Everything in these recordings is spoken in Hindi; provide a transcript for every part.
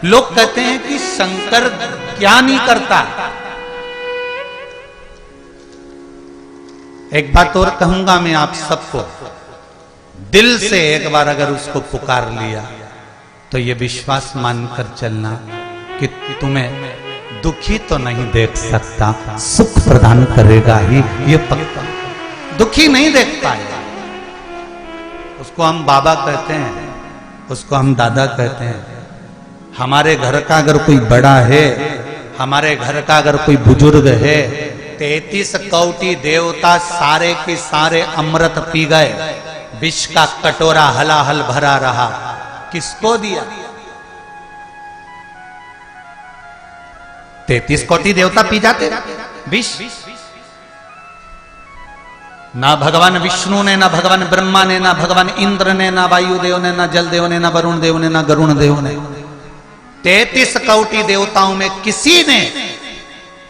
लोग कहते हैं कि शंकर क्या नहीं करता। एक बात और कहूंगा मैं आप सबको, दिल से एक बार अगर उसको पुकार लिया तो ये विश्वास मानकर चलना कि तुम्हें दुखी तो नहीं देख सकता, सुख प्रदान करेगा ही, ये पक्का। दुखी नहीं देख पाएगा। उसको हम बाबा कहते हैं, उसको हम दादा कहते हैं। हमारे घर का अगर कोई बड़ा है, हमारे घर का अगर कोई बुजुर्ग है, 33 कोटि देवता सारे के सारे अमृत पी गए, विष का कटोरा हलाहल भरा रहा, किसको दिया? 33 कोटि देवता पी जाते विष। ना भगवान विष्णु ने, ना भगवान ब्रह्मा ने, ना भगवान इंद्र ने, ना वायुदेव ने, ना जलदेव ने, ना वरुण देव ने, ना गरुण देव ने, 33 कोटि देवताओं में किसी ने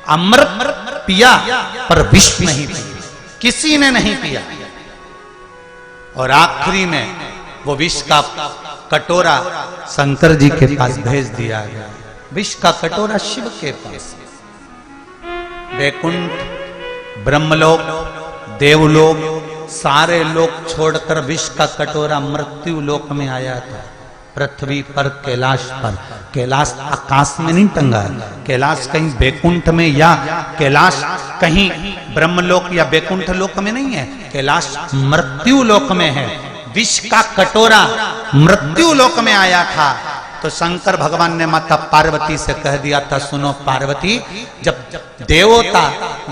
अमृत पिया पर विष नहीं पिया, किसी ने नहीं पिया। और आखिरी में वो विष का कटोरा शंकर जी के पास भेज दिया गया। विष का कटोरा शिव के पास। वैकुंठ, ब्रह्मलोक, देवलोक, सारे लोग छोड़कर विष का कटोरा मृत्यु लोक में आया था। पृथ्वी पर, कैलाश पर। कैलाश आकाश में नहीं टंगा है, कैलाश कहीं वैकुंठ में या कैलाश कहीं ब्रह्मलोक या वैकुंठ लोक में नहीं है, कैलाश मृत्यु लोक में है। विष का कटोरा मृत्यु लोक में आया था तो शंकर भगवान ने माता पार्वती से कह दिया था, सुनो पार्वती, जब देवता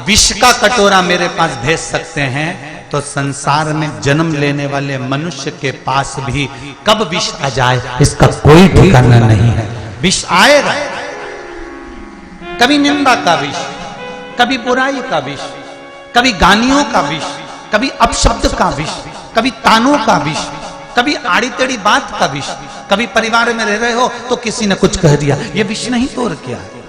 विष का कटोरा मेरे पास भेज सकते हैं तो संसार में जन्म लेने वाले मनुष्य के पास भी कब विष आ जाए इसका कोई ठिकाना नहीं है। विष आएगा, कभी निंदा का विष, कभी बुराई का विष, कभी गालियों का विष, कभी अपशब्द का विष, कभी तानों का विष, कभी आड़ी टेढ़ी बात का विष, कभी परिवार में रह रहे हो तो किसी ने कुछ कह दिया, ये विष नहीं तो और क्या है,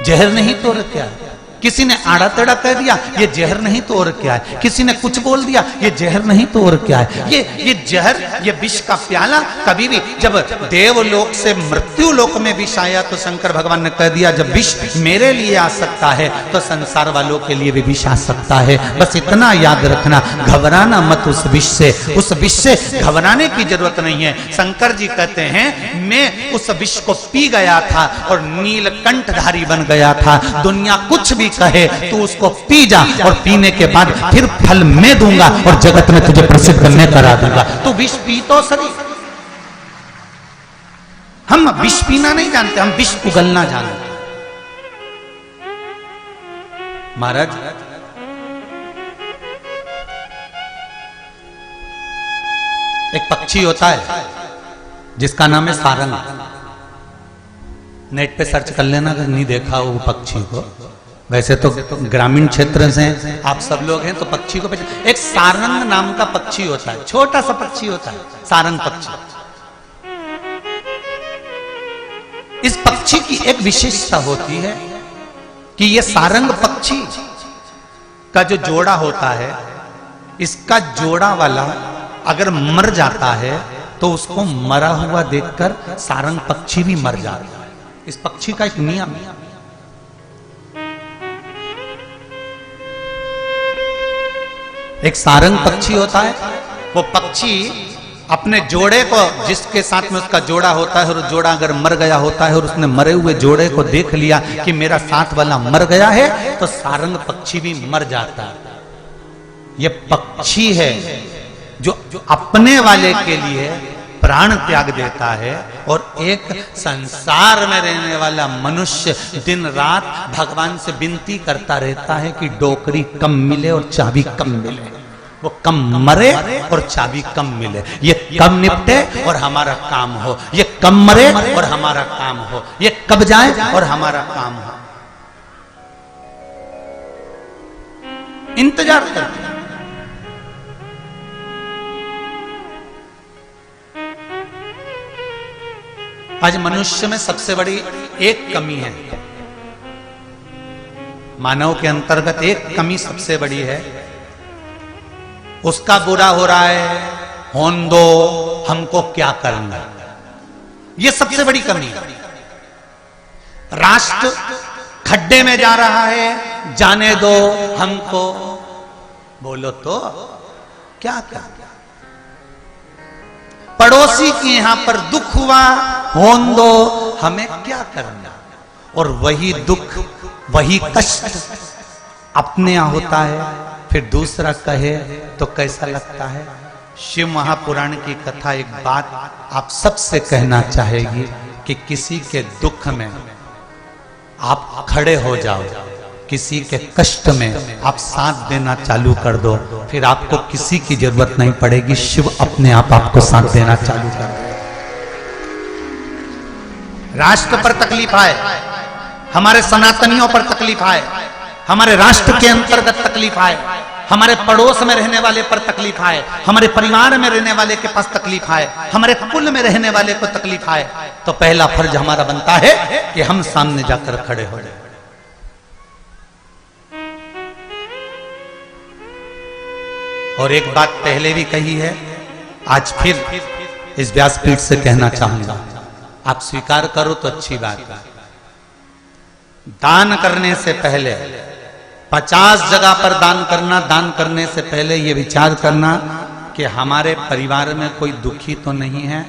जहर नहीं तो और क्या है। किसी ने आड़ा टेढ़ा कह दिया, ये जहर नहीं तो और क्या है। किसी ने कुछ बोल दिया, ये जहर नहीं तो और क्या है। ये जहर, ये विष का प्याला कभी भी, जब देवलोक से मृत्यु लोक में विष आया तो शंकर भगवान ने कह दिया, जब विष मेरे लिए आ सकता है तो संसार वालों के लिए भी विष आ सकता है। बस इतना याद रखना, घबराना मत उस विष से, उस विष से घबराने की जरूरत नहीं है। शंकर जी कहते हैं, मैं उस विष को पी गया था और नीलकंठधारी बन गया था। दुनिया कुछ भी कहे तू उसको पी जा और पीने के बाद फिर फल मैं दूंगा और जगत में तुझे प्रसिद्ध मैं करा दूंगा। तू विष पी तो सही। हम विष पीना नहीं जानते, हम विष उगलना जानते। महाराज, एक पक्षी होता है जिसका नाम है सारंग। नेट पे सर्च कर लेना अगर नहीं देखा वो पक्षी को। वैसे तो ग्रामीण क्षेत्र से आप सब लोग हैं तो पक्षी को एक सारंग नाम का पक्षी होता है, छोटा सा पक्षी होता है सारंग पक्षी। इस पक्षी की एक विशेषता होती है कि यह सारंग पक्षी का जो जोड़ा होता है, इसका जोड़ा वाला अगर मर जाता है तो उसको मरा हुआ देखकर सारंग पक्षी भी मर जाता है। इस पक्षी का एक नियम है। एक सारंग पक्षी होता है, वो पक्षी अपने जोड़े को, जिसके साथ में उसका जोड़ा होता है, और जोड़ा अगर मर गया होता है और उसने मरे हुए जोड़े को देख लिया कि मेरा साथ वाला मर गया है, तो सारंग पक्षी भी मर जाता है। ये पक्षी है जो अपने वाले के लिए प्राण त्याग देता है, और एक संसार में रहने वाला मनुष्य दिन रात भगवान से विनती करता रहता है कि डोकरी कम मिले और चाबी कम मिले, वो कम मरे और चाबी कम मिले, ये कम निपटे और हमारा काम हो, ये कम मरे और हमारा काम हो, ये कब जाए और हमारा काम हो। इंतजार करते। आज मनुष्य में सबसे बड़ी एक कमी है, मानव के अंतर्गत एक कमी सबसे बड़ी है, उसका बुरा हो रहा है, होने दो, हमको क्या करना। ये सबसे बड़ी कमी है। राष्ट्र खड्डे में जा रहा है, जाने दो हमको, बोलो तो क्या कर। पड़ोसी के यहां पर दुख हुआ, होन दो, हमें क्या करना। और वही दुख, वही कष्ट अपने यहां होता है, फिर दूसरा कहे तो कैसा लगता है। शिव महापुराण की कथा एक बात आप सबसे कहना चाहेगी कि किसी के दुख में आप खड़े हो जाओ, किसी के कष्ट में आप साथ देना चालू कर दो, फिर आपको किसी की जरूरत नहीं पड़ेगी, शिव अपने आप आपको साथ देना चालू कर दो। राष्ट्र पर तकलीफ आए, हमारे सनातनियों पर तकलीफ आए, हमारे राष्ट्र के अंतर्गत तकलीफ आए, हमारे पड़ोस में रहने वाले पर तकलीफ आए, हमारे परिवार में रहने वाले के पास तकलीफ आए, हमारे कुल में रहने वाले को तकलीफ आए, तो पहला फर्ज हमारा बनता है कि हम सामने जाकर खड़े हो जाए। और एक बात पहले भी कही है, आज फिर इस व्यासपीठ से कहना चाहूंगा, आप स्वीकार करो तो अच्छी बात है। दान करने से पहले 50 जगह पर दान करना, दान करने से पहले यह विचार करना कि हमारे परिवार में कोई दुखी तो नहीं है।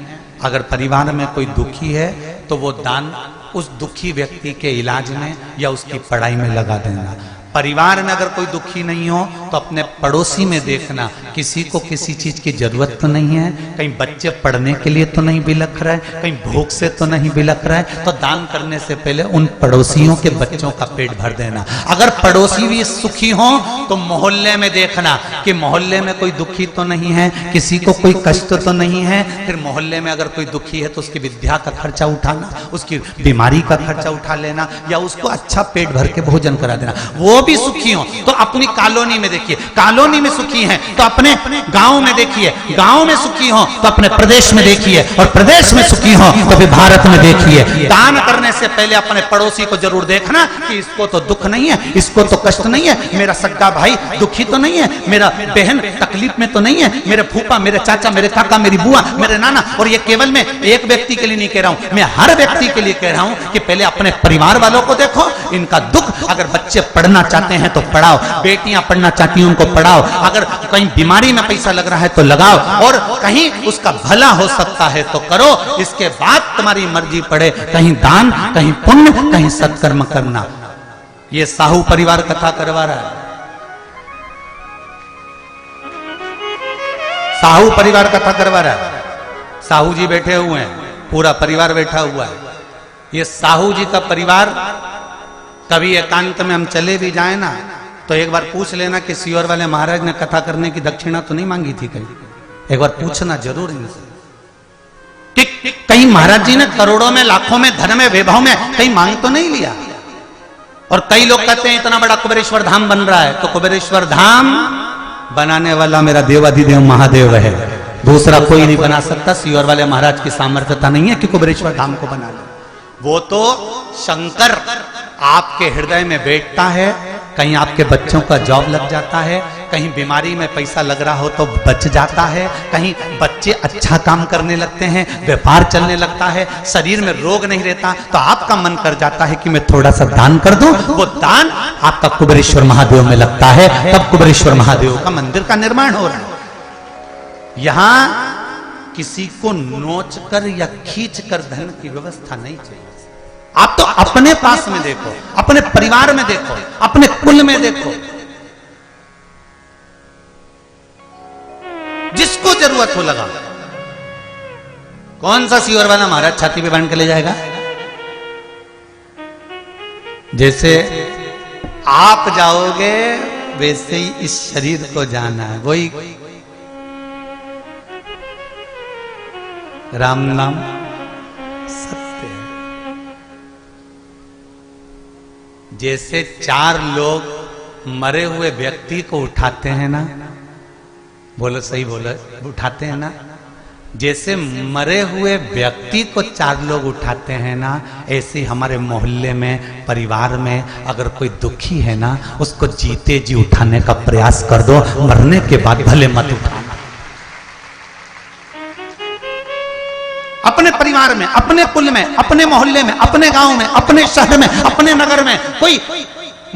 अगर परिवार में कोई दुखी है तो वो दान उस दुखी व्यक्ति के इलाज में या उसकी पढ़ाई में लगा देना। परिवार में अगर कोई दुखी नहीं हो तो अपने पड़ोसी में देखना, किसी को किसी चीज की जरूरत तो नहीं है, कहीं बच्चे पढ़ने के लिए तो नहीं बिलख रहा है, कहीं भूख से तो नहीं बिलख रहा है, तो दान करने से पहले उन पड़ोसियों के बच्चों का पेट भर देना। अगर पड़ोसी भी सुखी हो तो मोहल्ले में देखना कि मोहल्ले में कोई दुखी तो नहीं है, किसी को कोई कष्ट तो नहीं है। फिर मोहल्ले में अगर कोई दुखी है तो उसकी विद्या का खर्चा उठाना, उसकी बीमारी का खर्चा उठा लेना, या उसको अच्छा पेट भर के भोजन करा देना। वो भी सुखी हो तो अपनी कॉलोनी में देखिए, कॉलोनी में सुखी हैं तो अपने गांव में देखिए, गांव में सुखी हो तो अपने प्रदेश में देखिए, और प्रदेश में सुखी हो तो फिर भारत में देखिए। दान करने से पहले अपने पड़ोसी को जरूर देखना कि इसको तो दुख नहीं है, इसको तो कष्ट नहीं है, मेरा सगा भाई दुखी तो नहीं है, मेरा बहन तकलीफ में तो नहीं है, मेरे फूफा, मेरे चाचा, मेरे काका, मेरी बुआ, मेरे नाना। और ये केवल मैं एक व्यक्ति के लिए नहीं कह रहा हूं, मैं हर व्यक्ति के लिए कह रहा हूं कि पहले अपने परिवार वालों को देखो, इनका दुख। अगर बच्चे पढ़ना चाहते हैं तो पढ़ाओ, बेटियां पढ़ना चाहती हैं उनको पढ़ाओ, अगर कहीं बीमारी में पैसा लग रहा है तो लगाओ, और कहीं उसका भला हो सकता है तो करो। इसके बाद तुम्हारी मर्जी पड़े, कहीं दान, कहीं पुण्य, कहीं सत्कर्म करना। ये साहू परिवार कथा करवा रहा है, साहू परिवार कथा करवा रहा है। साहू जी बैठे हुए हैं, पूरा परिवार बैठा हुआ है। ये साहू जी का परिवार, कभी एकांत में हम चले भी जाए ना तो एक बार पूछ लेना कि सीहोर वाले महाराज ने कथा करने की दक्षिणा तो नहीं मांगी थी। कहीं एक बार पूछना जरूर इनसे कि कहीं महाराज जी ने करोड़ों में, लाखों में, धन में, वैभव में कहीं मांग तो नहीं लिया। और कई लोग कहते हैं इतना बड़ा कुबेरेश्वर धाम बन रहा है, तो कुबेरेश्वर धाम बनाने वाला मेरा देवाधिदेव महादेव है, दूसरा कोई नहीं बना सकता। सीहोर वाले महाराज की सामर्थ्यता नहीं है कि कुबेरेश्वर धाम को बना ले। वो तो शंकर आपके हृदय में बैठता है, कहीं आपके बच्चों का जॉब लग जाता है, कहीं बीमारी में पैसा लग रहा हो तो बच जाता है, कहीं बच्चे अच्छा काम करने लगते हैं, व्यापार चलने लगता है, शरीर में रोग नहीं रहता तो आपका मन कर जाता है कि मैं थोड़ा सा दान कर दूं। वो दान आपका कुबेरेश्वर महादेव में लगता है, तब कुबेरेश्वर महादेव का मंदिर का निर्माण हो रहा है। यहां किसी को नोच कर या खींच कर धन की व्यवस्था नहीं चाहिए। आप तो अपने पास में देखो, अपने परिवार में देखो, अपने कुल में देखो, जिसको जरूरत हो लगा। कौन सा सीहोर वाला महाराज छाती पे बांध के ले जाएगा? जैसे आप जाओगे वैसे ही इस शरीर को जाना है। वही राम नाम सत्य है। जैसे 4 लोग मरे हुए व्यक्ति को उठाते हैं ना, बोलो सही बोलो, उठाते हैं ना, जैसे मरे हुए व्यक्ति को 4 लोग उठाते हैं ना, ऐसे हमारे मोहल्ले में, परिवार में अगर कोई दुखी है ना, उसको जीते जी उठाने का प्रयास कर दो, मरने के बाद भले मत उठाना। अपने परिवार में, अपने कुल में, अपने मोहल्ले में, अपने गांव में, अपने शहर में, अपने नगर में कोई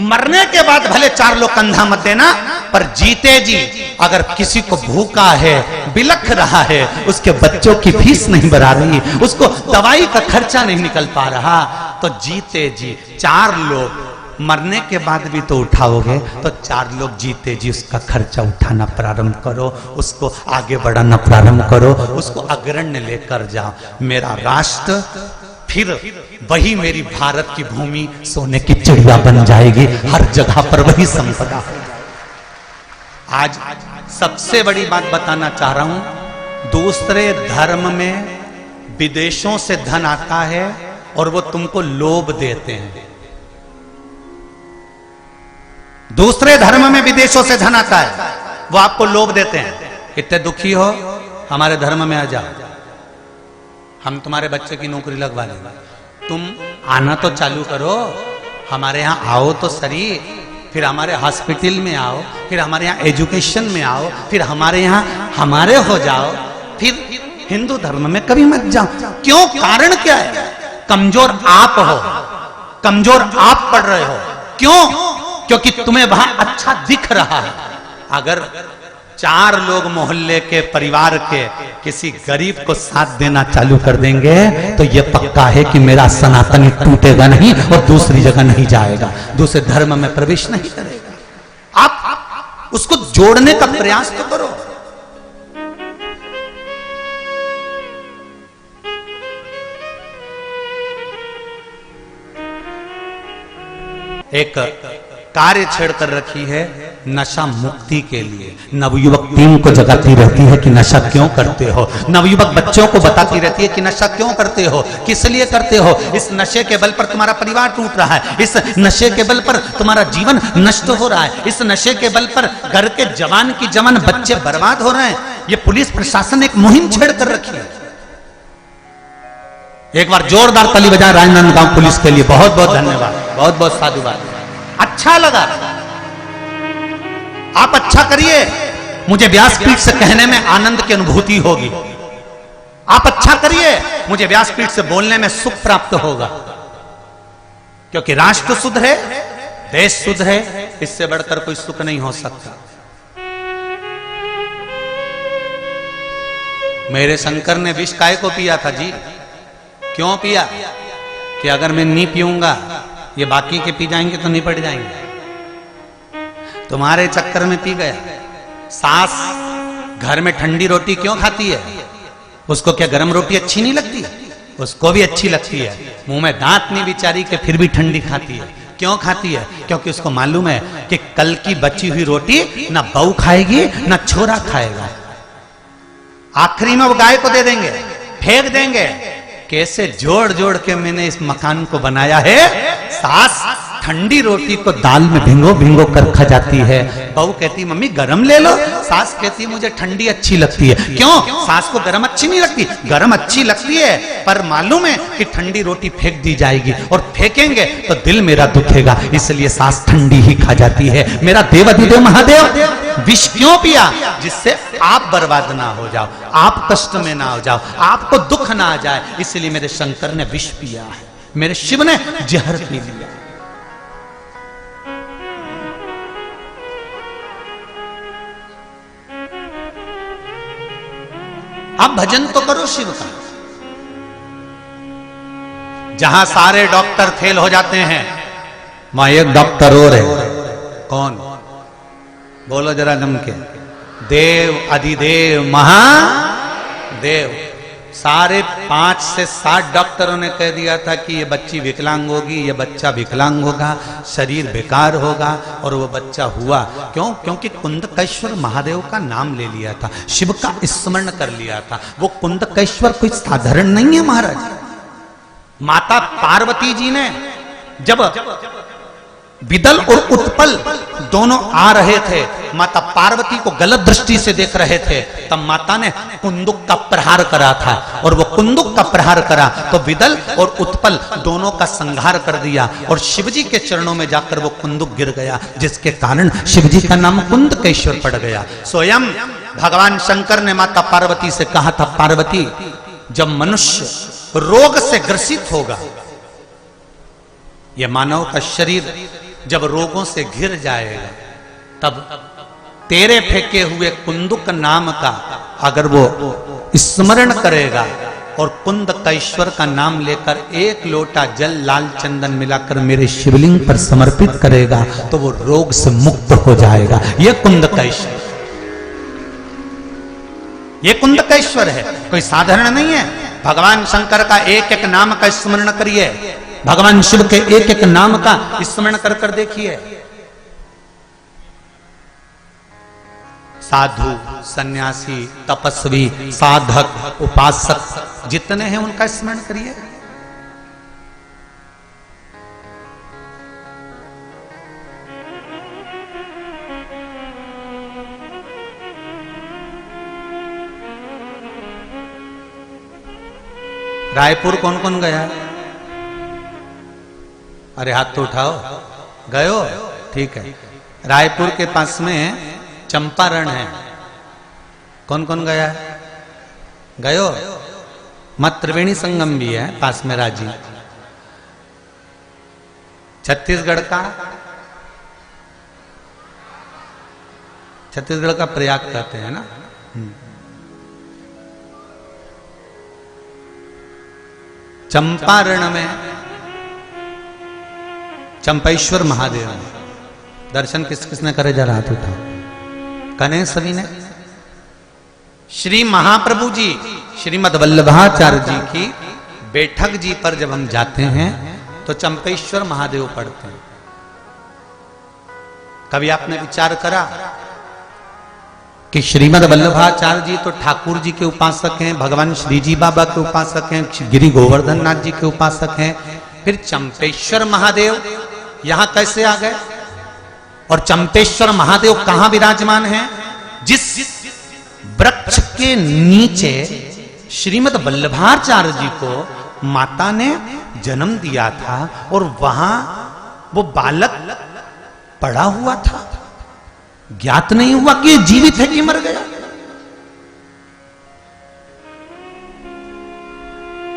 मरने के बाद भले 4 लोग कंधा मत देना, पर जीते जी अगर किसी को भूखा है, बिलख रहा है, उसके बच्चों की फीस नहीं भरा रही, उसको दवाई का खर्चा नहीं निकल पा रहा, तो जीते जी 4 लोग मरने के बाद भी तो उठाओगे, तो 4 लोग जीते जी उसका खर्चा उठाना प्रारंभ करो, उसको आगे बढ़ाना प्रारंभ करो, उसको अग्रण्य लेकर जाओ। मेरा राष्ट्र फिर वही मेरी भारत की भूमि सोने की चिड़िया बन जाएगी, हर जगह पर वही संपदा हो जाएगी। आज सबसे बड़ी बात बताना चाह रहा हूं, दूसरे धर्म में विदेशों से धन आता है और वो तुमको लोभ देते हैं। दूसरे धर्म में विदेशों से धन आता है, वो आपको लोभ देते हैं, इतने दुखी हो हमारे धर्म में आ जाओ, हम तुम्हारे बच्चे की नौकरी लगवा देंगे, तुम आना तो चालू करो, हमारे यहाँ आओ तो सही, फिर हमारे हॉस्पिटल में आओ, फिर हमारे यहाँ एजुकेशन में आओ, फिर हमारे यहाँ हमारे हो जाओ, फिर हिंदू धर्म में कभी मत जाओ। क्यों? कारण क्या है? कमजोर आप हो, कमजोर आप पढ़ रहे हो। क्यों? क्योंकि तुम्हें वहां अच्छा दिख रहा है। अगर 4 लोग मोहल्ले के, परिवार के किसी गरीब को साथ देना चालू कर देंगे तो यह पक्का है कि मेरा सनातनी टूटेगा नहीं और दूसरी जगह नहीं जाएगा, दूसरे धर्म में प्रवेश नहीं करेगा। आप उसको जोड़ने का प्रयास तो करो। एक कार्य छेड़कर रखी है नशा मुक्ति के लिए। नवयुवक टीम को जगाती रहती है कि नशा क्यों करते हो, नवयुवक बच्चों को बताती रहती है कि नशा क्यों करते हो, किस लिए करते हो। इस नशे के बल पर तुम्हारा परिवार टूट रहा है, इस नशे के बल पर तुम्हारा जीवन नष्ट हो रहा है, इस नशे के बल पर घर के जवान की जवान बच्चे बर्बाद हो रहे हैं। ये पुलिस प्रशासन एक मुहिम छेड़ कर रखी है। एक बार जोरदार ताली बजाएं राजनांदगांव पुलिस के लिए। बहुत बहुत धन्यवाद, बहुत बहुत साधुवाद। अच्छा लगा, आप अच्छा करिए, मुझे व्यासपीठ से कहने में आनंद की अनुभूति होगी। आप अच्छा करिए, मुझे व्यासपीठ से बोलने में सुख प्राप्त होगा, क्योंकि राष्ट्र शुद्ध है, देश शुद्ध है, इससे बढ़कर कोई सुख नहीं हो सकता। मेरे शंकर ने विष काय को पिया था जी? क्यों पिया? कि अगर मैं नहीं पीऊंगा ये बाकी के पी जाएंगे तो निपट जाएंगे। तुम्हारे चक्कर में पी गया। सास घर में ठंडी रोटी क्यों खाती है? उसको क्या गर्म रोटी अच्छी नहीं लगती? उसको भी अच्छी लगती है, मुंह में दांत नहीं बिचारी के फिर भी ठंडी खाती है। क्यों खाती है? क्योंकि उसको मालूम है कि कल की बची हुई रोटी ना बहू खाएगी ना छोरा खाएगा, आखिरी में वो गाय को दे देंगे, फेंक देंगे। कैसे जोड़ जोड़ के मैंने इस मकान को बनाया है। सास ठंडी रोटी को दाल में भिंगो भिंगो कर खा जाती है, बहू कहती मम्मी गरम ले लो, सास कहती मुझे ठंडी अच्छी लगती है। क्यों? सास को गरम अच्छी नहीं लगती, गरम अच्छी लगती है, पर मालूम है कि ठंडी रोटी फेंक दी जाएगी और फेंकेंगे तो दिल मेरा दुखेगा, इसलिए सास ठंडी ही खा जाती है। मेरा देवाधिदेव महादेव विष क्यों पिया? जिससे आप बर्बाद ना हो जाओ, आप कष्ट में ना हो जाओ, आपको दुख ना आ जाए, इसलिए मेरे शंकर ने विष पिया है, मेरे शिव ने जहर पी लिया। आप भजन तो करो शिव का। जहां सारे डॉक्टर फेल हो जाते हैं वहां एक डॉक्टर और है। कौन? बोलो जरा जम के। देव अधिदेव महादेव। सारे 5 से 7 डॉक्टरों ने कह दिया था कि ये बच्ची विकलांग होगी, ये बच्चा विकलांग होगा, शरीर बेकार होगा, और वो बच्चा हुआ। क्यों? क्योंकि कुंदकेश्वर महादेव का नाम ले लिया था, शिव का स्मरण कर लिया था। वो कुंदकेश्वर कोई साधारण नहीं है महाराज। माता पार्वती जी ने जब विदल और उत्पल दोनों आ रहे थे, माता पार्वती को गलत दृष्टि से देख रहे थे, तब माता ने कुंदुक का प्रहार करा था, और वो कुंदुक का प्रहार करा तो विदल और उत्पल दोनों का संहार कर दिया, और शिवजी के चरणों में जाकर वो कुंदुक गिर गया, जिसके कारण शिवजी का नाम कुंदकेश्वर पड़ गया। स्वयं भगवान शंकर ने माता पार्वती से कहा था, पार्वती जब मनुष्य रोग से ग्रसित होगा, यह मानव का शरीर जब रोगों से घिर जाएगा, तब तेरे फेंके हुए कुंदुक नाम का अगर वो स्मरण करेगा और कुंद कैश्वर का नाम लेकर एक लोटा जल लाल चंदन मिलाकर मेरे शिवलिंग पर समर्पित करेगा, तो वो रोग से मुक्त हो जाएगा। ये कुंद कैश्वर, ये कुंद कैश्वर है, कोई साधारण नहीं है। भगवान शंकर का एक एक नाम का स्मरण करिए, भगवान शिव के एक एक नाम का स्मरण कर कर देखिए। साधु, सन्यासी, तपस्वी, साधक, उपासक जितने हैं उनका स्मरण करिए। रायपुर कौन कौन गया? अरे हाथ तो उठाओ, गए हो? ठीक है। रायपुर के पास में चंपारण है, कौन कौन गया है? गए हो? मत त्रिवेणी संगम भी है पास में, राजी। छत्तीसगढ़ का प्रयाग कहते हैं ना। चंपारण में चंपेश्वर महादेव दर्शन किस किसने करे? जरा हाथ उठाओ, कने सभी ने। श्री महाप्रभु जी श्रीमद् वल्लभाचार्य जी की बैठक जी पर जब हम जाते हैं तो चंपेश्वर महादेव पढ़ते हैं। कभी आपने विचार करा कि श्रीमद् वल्लभाचार्य जी तो ठाकुर जी के उपासक हैं, भगवान श्री जी बाबा के उपासक हैं, गिरि गोवर्धन नाथ जी के उपासक हैं, फिर चंपेश्वर महादेव यहां कैसे आ गए? और चंपेश्वर महादेव कहां विराजमान हैं? जिस वृक्ष के नीचे श्रीमद् वल्लभाचार्य जी को माता ने जन्म दिया था और वहां वो बालक पड़ा हुआ था, ज्ञात नहीं हुआ कि ये जीवित है कि मर गया।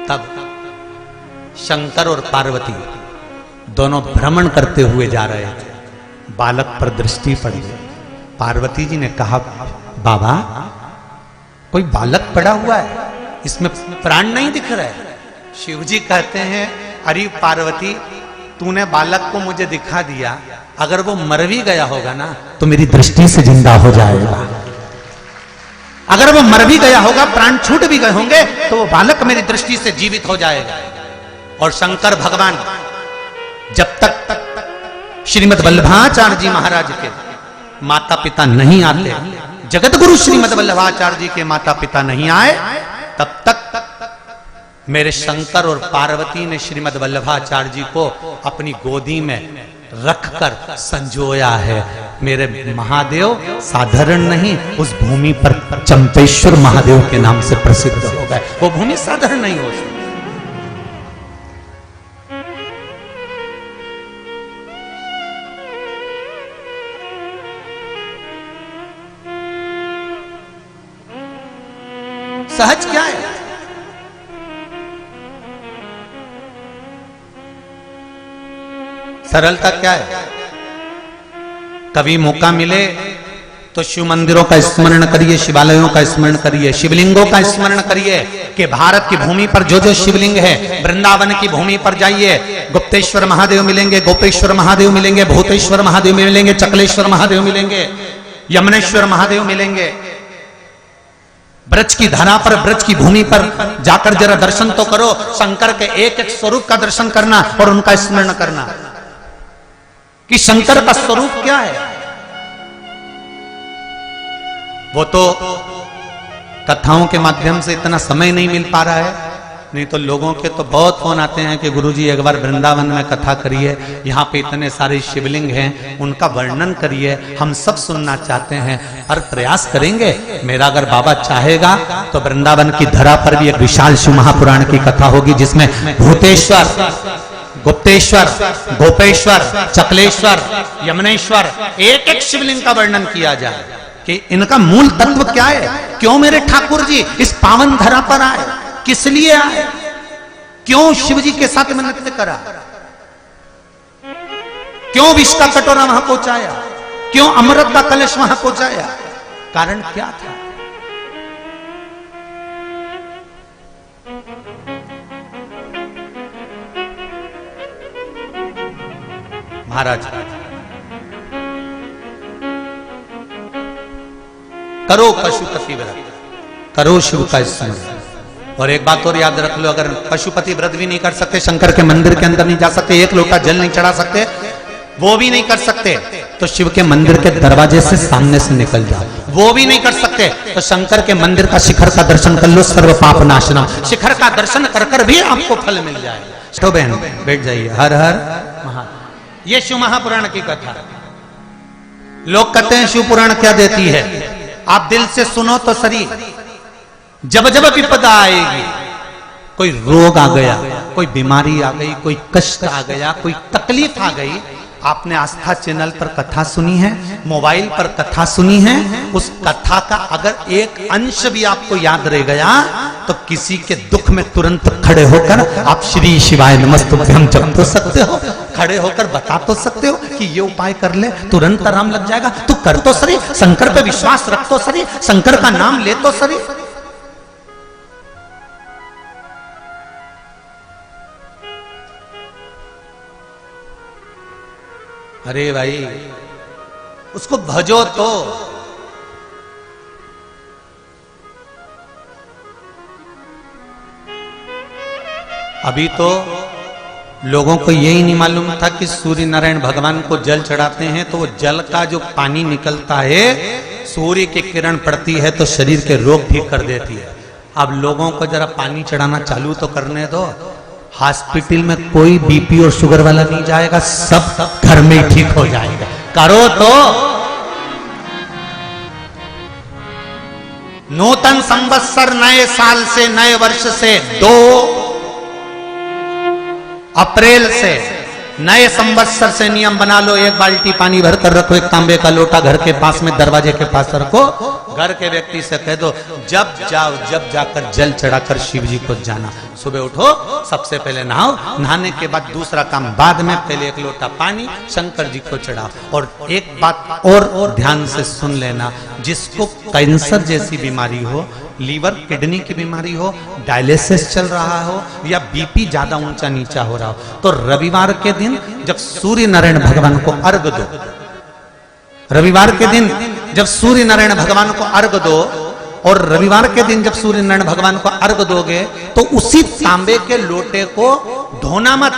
तब शंकर और पार्वती दोनों भ्रमण करते हुए जा रहे थे, बालक पर दृष्टि पड़ी। पार्वती जी ने कहा, बाबा कोई बालक पड़ा हुआ है, इसमें प्राण नहीं दिख रहा है। शिव जी कहते हैं, अरे पार्वती तूने बालक को मुझे दिखा दिया, अगर वो मर भी गया होगा ना तो मेरी दृष्टि से जिंदा हो जाएगा। अगर वो मर भी गया होगा, प्राण छूट भी गए होंगे, तो वो बालक मेरी दृष्टि से जीवित हो जाएगा। और शंकर भगवान जब तक श्रीमद् वल्लभाचार्य जी महाराज के माता पिता नहीं आते, जगत गुरु श्रीमद् वल्लभाचार्य जी के माता पिता नहीं आए, तब तक मेरे शंकर और पार्वती ने श्रीमद् वल्लभाचार्य जी को अपनी गोदी में रखकर संजोया है। मेरे महादेव साधारण नहीं, उस भूमि पर चंपेश्वर महादेव के नाम से प्रसिद्ध हो गए। वो भूमि साधारण नहीं हो सकती। सहज क्या है? सरलता क्या है? कभी मौका मिले तो शिव मंदिरों का स्मरण करिए, शिवालयों का स्मरण करिए, शिवलिंगों का स्मरण करिए कि भारत की भूमि पर जो जो शिवलिंग है, वृंदावन की भूमि पर जाइए, गुप्तेश्वर महादेव मिलेंगे, गोपेश्वर महादेव मिलेंगे, भूतेश्वर महादेव मिलेंगे, चकलेश्वर महादेव मिलेंगे, यमुनेश्वर महादेव मिलेंगे। ब्रज की धरा पर, ब्रज की भूमि पर जाकर जरा दर्शन तो करो, शंकर के एक एक स्वरूप का दर्शन करना और उनका स्मरण करना कि शंकर का स्वरूप क्या है। वो तो कथाओं के माध्यम से इतना समय नहीं मिल पा रहा है, नहीं तो लोगों के तो बहुत फोन आते हैं कि गुरुजी एक बार वृंदावन में कथा करिए, यहाँ पे इतने सारे शिवलिंग हैं, उनका वर्णन करिए, हम सब सुनना चाहते हैं और प्रयास करेंगे। मेरा अगर बाबा चाहेगा तो वृंदावन की धरा पर भी एक विशाल शिव महापुराण की कथा होगी, जिसमें भूतेश्वर, गुप्तेश्वर, गोपेश्वर, चकलेश्वर, यमुनेश्वर, एक एक शिवलिंग का वर्णन किया जाए कि इनका मूल तत्व क्या है, क्यों मेरे ठाकुर जी इस पावन धरा पर आए, किस लिए आए? क्यों शिव जी के साथ में नृत्य करा? क्यों विष का कटोरा वहां पहुंचाया? क्यों अमृत का कलश वहां पहुंचाया? कारण क्या था? महाराज, करो पशुपति व्रत, करो शिव का स्मरण। और एक बात और याद रख लो, अगर पशुपति व्रत भी नहीं कर सकते, शंकर के मंदिर के अंदर नहीं जा सकते, एक लोटा जल नहीं चढ़ा सकते, वो भी नहीं कर सकते, तो शिव के मंदिर के दरवाजे से सामने से निकल जाओ। वो भी नहीं कर सकते तो शंकर के मंदिर का शिखर का दर्शन कर लो, सर्व पाप नाशना। शिखर का दर्शन कर कर भी आपको फल मिल जाएगा। तो बहन बैठ जाइए। हर हर महादेव। ये शिव महापुराण की कथा। लोग कहते हैं शिव पुराण क्या देती है? आप दिल से सुनो तो सही। जब जब विपदा आएगी, कोई रोग आ गया, कोई बीमारी आ गई, कोई कष्ट आ गया, कोई तकलीफ आ गई, आपने आस्था चैनल पर कथा सुनी है, मोबाइल पर कथा सुनी है, उस कथा का अगर एक अंश भी आपको याद रह गया तो किसी के दुख में तुरंत खड़े होकर आप श्री शिवाय नमस्तुभ्यम जप तो सकते हो, खड़े होकर बता तो सकते हो कि ये उपाय कर ले तुरंत आराम लग जाएगा। तू कर तो सही, शंकर पे विश्वास रख तो सही, शंकर का नाम ले तो सही। अरे भाई, उसको भजो तो। अभी तो लोगों को यही नहीं मालूम था कि सूर्य नारायण भगवान को जल चढ़ाते हैं तो वो जल का जो पानी निकलता है, सूर्य की किरण पड़ती है तो शरीर के रोग ठीक कर देती है। अब लोगों को जरा पानी चढ़ाना चालू तो करने दो। हॉस्पिटल में कोई बीपी और शुगर वाला नहीं जाएगा, सब घर में ही ठीक हो जाएगा। करो तो। नूतन संवत्सर, नए साल से, नए वर्ष से 2 अप्रैल से नए संवत्सर से नियम बना लो, 1 बाल्टी पानी भर कर रखो, 1 तांबे का लोटा घर के पास में दरवाजे के पास रखो। घर के व्यक्ति से कह दो जब जाओ, जब जाकर जल चढ़ाकर शिव जी को जाना। सुबह उठो, सबसे पहले नहाओ, नहाने के बाद दूसरा काम बाद में, पहले 1 लोटा पानी शंकर जी को चढ़ाओ। और एक बात और ध्यान से सुन लेना, जिसको कैंसर जैसी बीमारी हो, लीवर किडनी की बीमारी हो, डायलिसिस चल रहा हो या बीपी ज्यादा ऊंचा नीचा हो रहा हो, तो रविवार के दिन जब सूर्य नारायण भगवान को अर्घ दो, रविवार के दिन जब सूर्य नारायण भगवान को अर्घ दो, और रविवार के दिन जब सूर्य नारायण भगवान को अर्घ दोगे तो उसी तांबे के लोटे को धोना मत,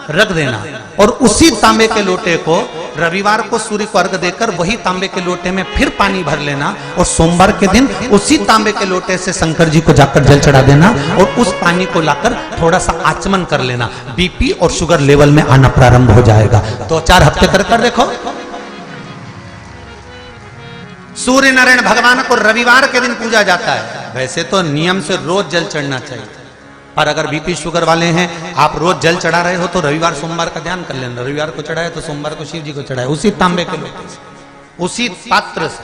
रख देना। और उसी तांबे के लोटे को रविवार को सूर्य को अर्घ देकर वही तांबे के लोटे में फिर पानी भर लेना, और सोमवार के दिन उसी तांबे के लोटे से शंकर जी को जाकर जल चढ़ा देना, और उस पानी को लाकर थोड़ा सा आचमन कर लेना। बीपी और शुगर लेवल में आना प्रारंभ हो जाएगा। 2-4 हफ्ते कर देखो। सूर्य नारायण भगवान को रविवार के दिन पूजा जाता है। वैसे तो नियम से रोज जल चढ़ना चाहिए, पर अगर बीपी शुगर वाले हैं, आप रोज जल चढ़ा रहे हो तो रविवार सोमवार का ध्यान कर लेना। रविवार को चढ़ाए तो सोमवार को शिव जी को चढ़ाए, उसी तांबे के लोटे से, उसी पात्र से।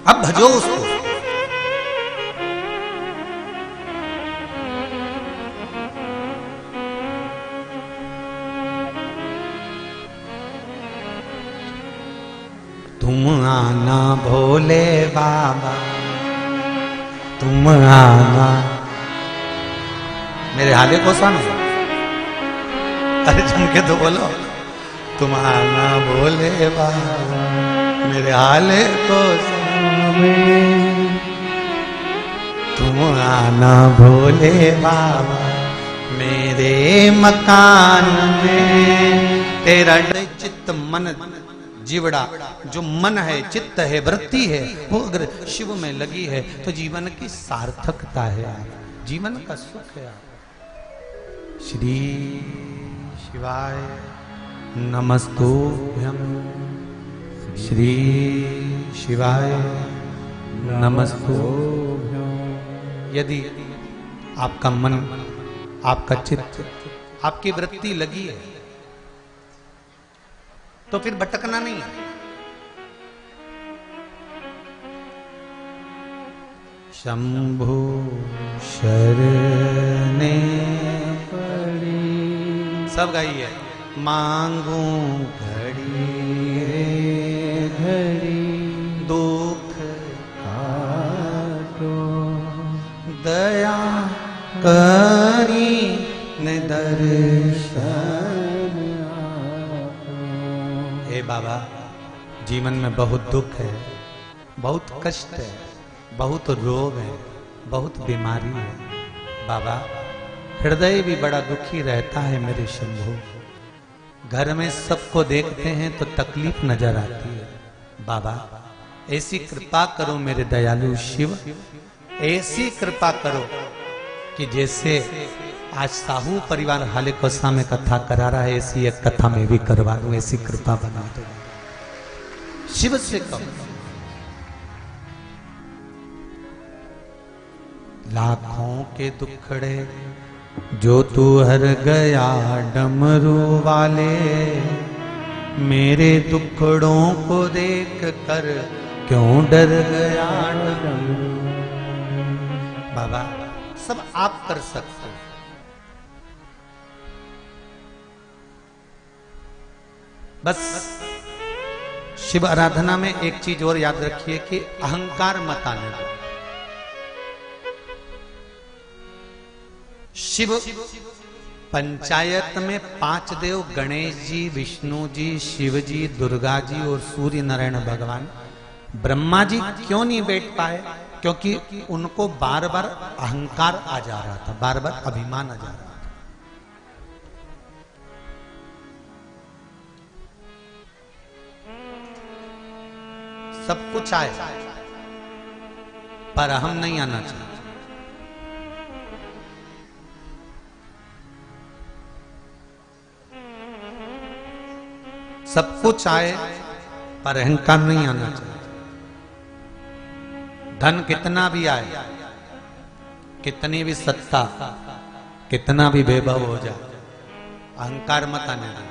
अब भजो उसको। तुम आना भोले बाबा, तुम आना। मेरे हाले को सुनो, अरे जम के तो बोलो। तुम आना भोले बाबा, मेरे हाले को सुनो। तुम आना भोले बाबा, मेरे मकान में। तेरा चित्त मन जीवड़ा, जो मन है, चित्त है, वृत्ति है, वो अगर शिव में लगी है तो जीवन की सार्थकता है, जीवन का सुख है। श्री शिवाय नमस्तुभ्यम, श्री शिवाय नमस्तुभ्यम। यदि आपका मन, आपका चित्त, आपकी वृत्ति लगी है तो फिर भटकना नहीं है। शंभु शरणे पड़ी, सब गाइए। मांगू घड़ी रे घड़ी, दुख काटो, दया करी ने दर्शन आपो। हे बाबा, जीवन में बहुत दुख है, बहुत कष्ट है, बहुत रोग है, बहुत बीमारी है। बाबा, हृदय भी बड़ा दुखी रहता है मेरे शंभू। घर में सबको देखते हैं तो तकलीफ नजर आती है। बाबा, ऐसी कृपा करो मेरे दयालु शिव, ऐसी कृपा करो कि जैसे आज साहू परिवार हाले कोसा में कथा करा रहा है, ऐसी एक कथा में भी करवा दूं, ऐसी कृपा बना दो। शिव से कहो। लाखों के दुखड़े जो तू हर गया डमरू वाले, मेरे दुखड़ों को देख कर क्यों डर गया डमरू। बाबा, सब आप कर सकते हो। बस शिव आराधना में एक चीज और याद रखिए कि अहंकार मत आने दो। शिव पंचायत में 5 देव, गणेश जी, विष्णु जी, शिव जी, दुर्गा जी और सूर्य नारायण भगवान, ब्रह्मा जी क्यों नहीं बैठ पाए? क्योंकि उनको बार बार अहंकार आ जा रहा था, बार बार अभिमान आ जा रहा था। सब कुछ आए पर अहम नहीं आना चाहिए। सब कुछ आए पर अहंकार नहीं आना चाहिए। धन कितना भी आए, कितनी भी सत्ता, कितना भी वैभव हो जाए, अहंकार मत आने देना।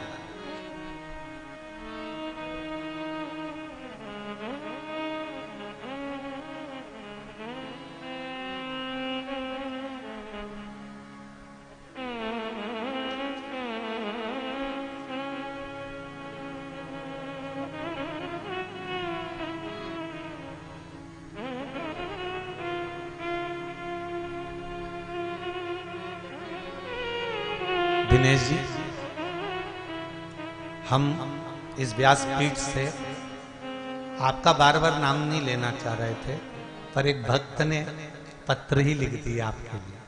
दिनेश जी, हम इस व्यासपीठ से आपका बार बार नाम नहीं लेना चाह रहे थे, पर एक भक्त ने पत्र ही लिख दिया आपके लिए।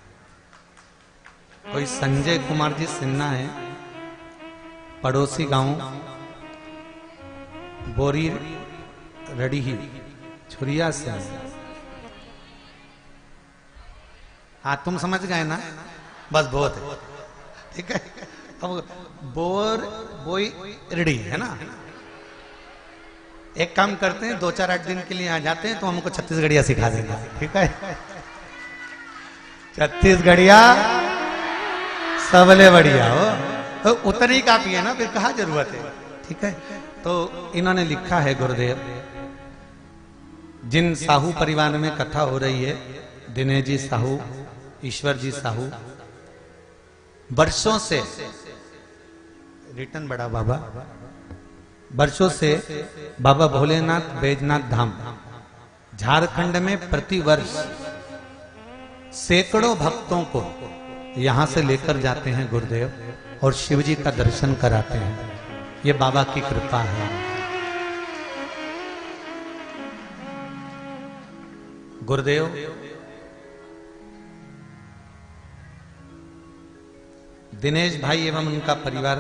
कोई संजय कुमार जी सिन्हा है, पड़ोसी गांव बोरी रड़ी छुरिया से। हाँ, तुम समझ गए ना, बस बहुत है, ठीक है। अब बोई रेडी है ना। एक काम करते हैं, 2-4-8 दिन के लिए आ जाते हैं तो हमको छत्तीसगढ़िया सिखा देंगे, ठीक है। छत्तीसगढ़िया सबले बढ़िया हो, तो उतनी काफी है ना, फिर कहाँ जरूरत है, ठीक है। तो इन्होंने लिखा है, गुरुदेव, जिन साहू परिवार में कथा हो रही है, दिनेश जी साहू, ईश्वर जी साहू, वर्षों से रिटर्न बड़ा बाबा, वर्षों से बाबा भोलेनाथ बैजनाथ धाम झारखंड में प्रतिवर्ष सैकड़ों भक्तों को यहां से लेकर जाते हैं गुरुदेव, और शिव जी का दर्शन कराते हैं। ये बाबा की कृपा है। गुरुदेव, दिनेश भाई एवं उनका परिवार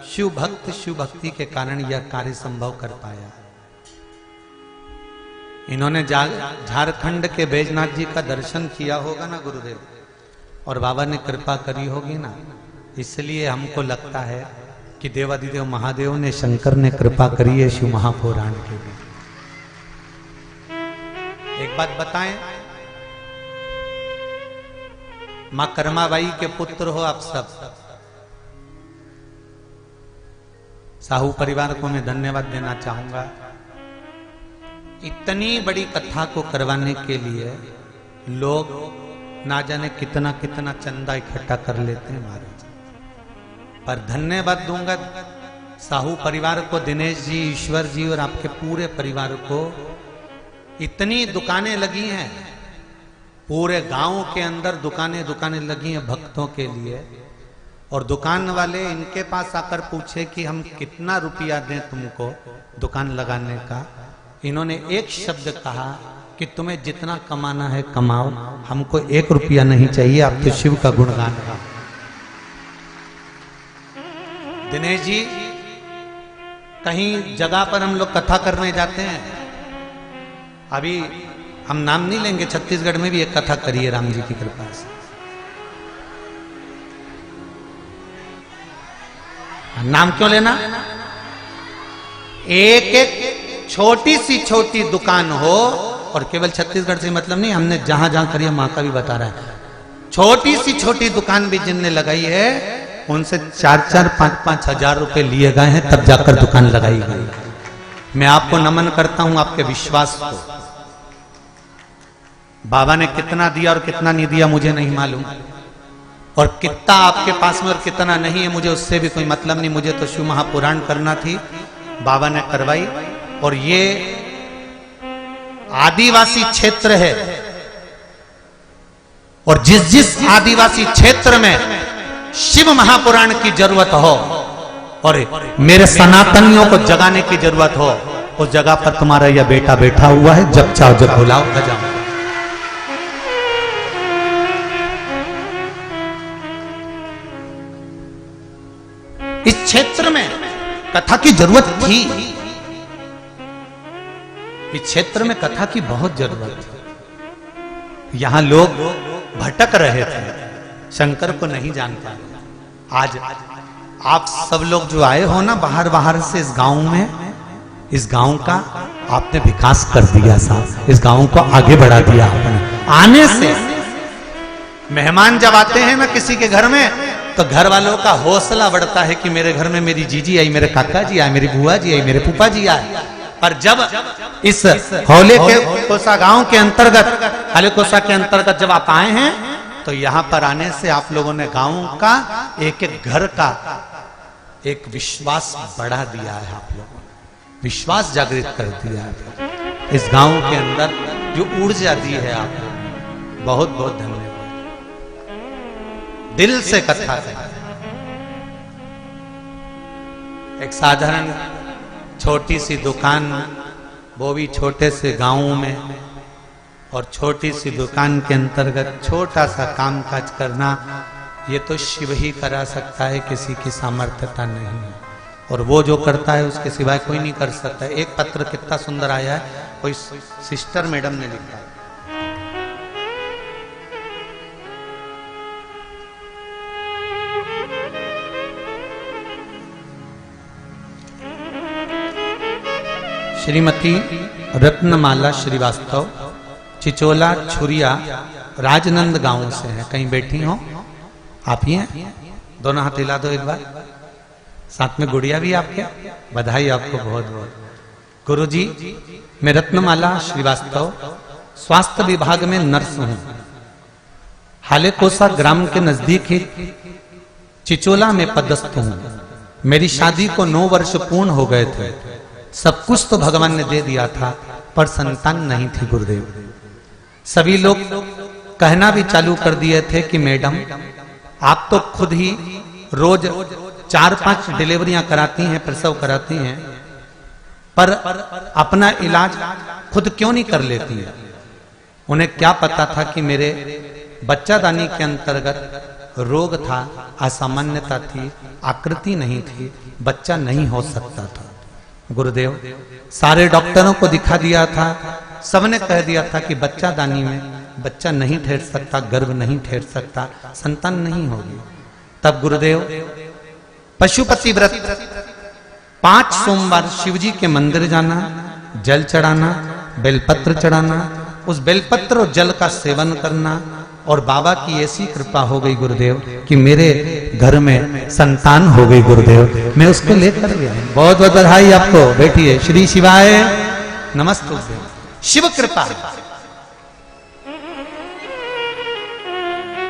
शिव भक्त, शिव भक्ति के कारण यह कार्य संभव कर पाया। इन्होंने झारखंड के बैजनाथ जी का दर्शन किया होगा ना गुरुदेव, और बाबा ने कृपा करी होगी ना, इसलिए हमको लगता है कि देवादिदेव महादेव ने, शंकर ने कृपा करी है शिव महापुराण के लिए। एक बात बताएं, मां कर्माबाई के पुत्र हो आप सब, साहू परिवार को मैं धन्यवाद देना चाहूंगा। इतनी बड़ी कथा को करवाने के लिए लोग ना जाने कितना कितना चंदा इकट्ठा कर लेते हैं महाराज। पर धन्यवाद दूंगा साहू परिवार को, दिनेश जी, ईश्वर जी और आपके पूरे परिवार को। इतनी दुकानें लगी हैं, पूरे गांव के अंदर दुकानें लगी हैं भक्तों के लिए। और दुकान वाले इनके पास आकर पूछे कि हम कितना रुपया दें तुमको दुकान लगाने का। इन्होंने एक शब्द कहा कि तुम्हें जितना कमाना है कमाओ, हमको 1 रुपया नहीं चाहिए, आप तो शिव का गुणगान गाओ। दिनेश जी, कहीं जगह पर हम लोग कथा करने जाते हैं, अभी हम नाम नहीं लेंगे, छत्तीसगढ़ में भी एक कथा करी है राम जी की कृपा से। नाम क्यों लेना? एक एक छोटी दुकान हो, और केवल छत्तीसगढ़ से मतलब नहीं, हमने जहां जहां करी है मां का भी बता रहा है। छोटी दुकान भी जिनने लगाई है उनसे 4-4, 5-5 हजार रुपए लिए गए हैं, तब जाकर दुकान लगाई गई। मैं आपको नमन करता हूं आपके विश्वास को। बाबा ने कितना दिया और कितना नहीं दिया मुझे नहीं मालूम, और कितना आपके पास में और कितना नहीं है मुझे उससे भी कोई मतलब नहीं। मुझे तो शिव महापुराण करना थी, बाबा ने करवाई। और ये आदिवासी क्षेत्र है, और जिस आदिवासी क्षेत्र में शिव महापुराण की जरूरत हो और मेरे सनातनियों को जगाने की जरूरत हो, उस जगह पर तुम्हारा यह बेटा बैठा हुआ है। जब चाहो जब बुलाओ बजाओ। इस क्षेत्र में कथा की जरूरत थी, इस क्षेत्र में कथा की बहुत जरूरत थी। यहां लोग भटक रहे थे, शंकर को नहीं जान पाए। आज आप सब लोग जो आए हो ना बाहर से इस गांव में, इस गांव का आपने विकास कर दिया साहब, इस गांव को आगे बढ़ा दिया आपने। आने से मेहमान जब आते हैं ना किसी के घर में, तो घर वालों का हौसला बढ़ता है कि मेरे घर में मेरी जीजी आई, मेरे काका जी आए, मेरी बुआ जी आई, मेरे फूफा जी आए। पर जब इस हौले के कोसा गांव के अंतर्गत, हले कोसा के अंतर्गत जब आप आए हैं, तो यहां पर आने से आप लोगों ने गांव का एक एक घर का एक विश्वास बढ़ा दिया है। आप लोगों ने विश्वास जागृत कर दिया है इस गांव के अंदर, जो ऊर्जा दी है आप लोगों ने। बहुत बहुत धन्यवाद। दिल से कथा है। एक साधारण छोटी सी दुकान, वो भी छोटे से गांव में, और छोटी सी दुकान के अंतर्गत छोटा सा कामकाज करना, ये तो शिव ही करा सकता है, किसी की सामर्थ्यता नहीं है। और वो जो करता है उसके सिवाय कोई नहीं कर सकता। एक पत्र कितना सुंदर आया है, कोई सिस्टर मैडम ने लिखा है। श्रीमती रत्नमाला श्रीवास्तव, चिचोला छुरिया, राजनंद गांव से है। कहीं बैठी हो आप ही हैं? दोनों हाथ हिला दो एक बार। साथ में गुड़िया भी आपके, बधाई आपको बहुत बहुत। गुरुजी, मैं रत्नमाला श्रीवास्तव स्वास्थ्य विभाग में नर्स हूं। हालेकोसा ग्राम के नजदीक ही चिचोला में पदस्थ हूं। मेरी शादी को 9 वर्ष पूर्ण हो गए थे। सब कुछ तो भगवान ने दे दिया था, पर संतान नहीं थी गुरुदेव। सभी लोग कहना भी चालू कर दिए थे कि मैडम आप तो खुद ही रोज 4-5 डिलीवरियां कराती हैं, प्रसव कराती हैं, पर अपना इलाज खुद क्यों नहीं कर लेती हैं? उन्हें क्या पता था कि मेरे बच्चादानी के अंतर्गत रोग था, असामान्यता थी, आकृति नहीं थी, बच्चा नहीं हो सकता था। गुरुदेव, सारे डॉक्टरों को दिखा दिया था, सबने कह दिया था कि बच्चादानी में बच्चा नहीं ठहर सकता, गर्भ नहीं ठहर सकता, संतान नहीं होगी। तब गुरुदेव पशुपति व्रत 5 सोमवार शिवजी के मंदिर जाना, जल चढ़ाना, बेलपत्र चढ़ाना, उस बेलपत्र और जल का सेवन करना, और बाबा की ऐसी कृपा हो गई गुरुदेव कि मेरे घर में संतान हो गई गुरुदेव। मैं उसको लेकर गया। बहुत बहुत बधाई आपको। बैठिए। श्री शिवाय नमस्ते। शिव कृपा।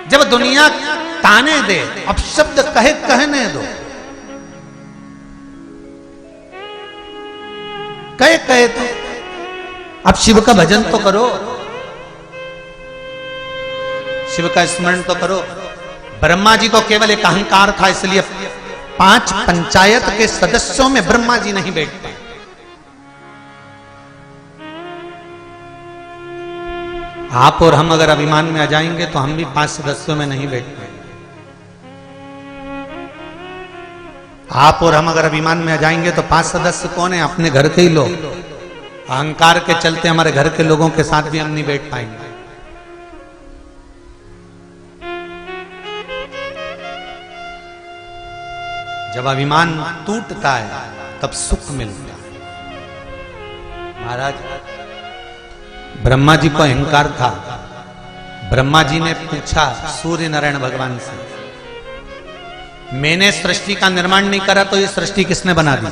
जब दुनिया ताने दे, अब शब्द कहने दो, कहे तो अब शिव का भजन तो करो, शिव का स्मरण तो करो। ब्रह्मा जी को केवल एक अहंकार था, इसलिए 5 पंचायत के सदस्यों में ब्रह्मा जी नहीं बैठ पाए। आप और हम अगर अभिमान में आ जाएंगे तो हम भी 5 सदस्यों में नहीं बैठ पाए। आप और हम अगर अभिमान में आ जाएंगे तो 5 सदस्य कौन है? अपने घर के ही लोग। अहंकार के चलते हमारे घर के लोगों के साथ भी हम नहीं बैठ पाएंगे। जब अभिमान टूटता है तब सुख मिलता है। महाराज, ब्रह्मा जी को अहंकार था। ब्रह्मा जी ने पूछा सूर्य नारायण भगवान से, मैंने सृष्टि का निर्माण नहीं करा तो ये सृष्टि किसने बना दी?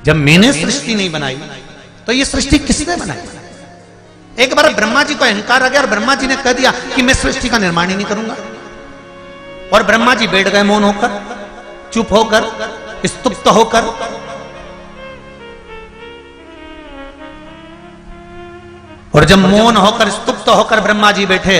जब मैंने सृष्टि नहीं बनाई तो ये सृष्टि किसने बनाई? एक बार ब्रह्मा जी को अहंकार आ गया और ब्रह्मा जी ने कह दिया कि मैं सृष्टि का निर्माण ही नहीं करूंगा। और ब्रह्मा जी बैठ गए मौन होकर, चुप होकर, स्तुप्त होकर। और जब मौन होकर, स्तुप्त होकर ब्रह्मा जी बैठे,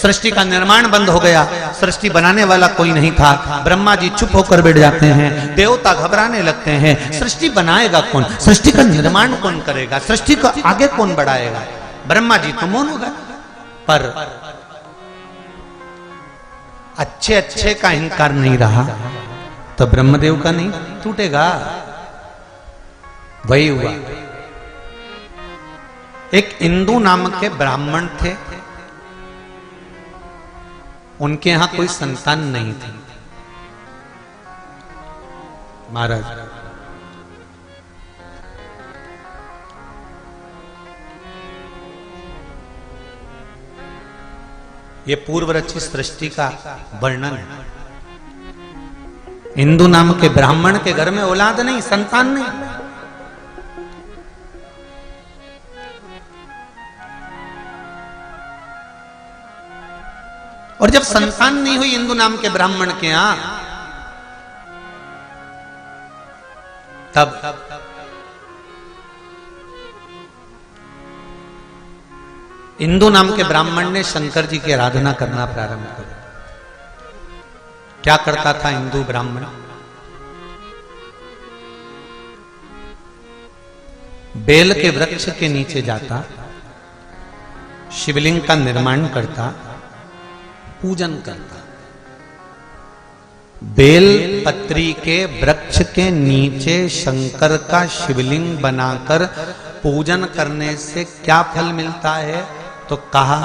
सृष्टि का निर्माण बंद हो गया। सृष्टि बनाने वाला कोई नहीं था। ब्रह्मा जी चुप होकर बैठ जाते हैं। देवता घबराने लगते हैं। सृष्टि बनाएगा कौन? सृष्टि का निर्माण कौन करेगा? सृष्टि को आगे कौन बढ़ाएगा? ब्रह्मा जी तो मौन हो गए। पर अच्छे का अहंकार नहीं रहा तो ब्रह्मदेव का नहीं टूटेगा। वही हुआ। एक इंदु नाम के ब्राह्मण थे, उनके यहां कोई संतान नहीं थी। महाराज, ये पूर्व रचित सृष्टि का वर्णन है। इंदु नाम के ब्राह्मण के घर में औलाद नहीं, संतान नहीं। और जब संतान नहीं हुई इंदु नाम के ब्राह्मण के यहां, तब इंदु नाम के ब्राह्मण ने शंकर जी की आराधना करना प्रारंभ कर। क्या करता था इंदु ब्राह्मण? बेल के वृक्ष के नीचे जाता, शिवलिंग का निर्माण करता, पूजन करता। बेल पत्री के वृक्ष के नीचे शंकर का शिवलिंग बनाकर पूजन करने से क्या फल मिलता है? तो कहा,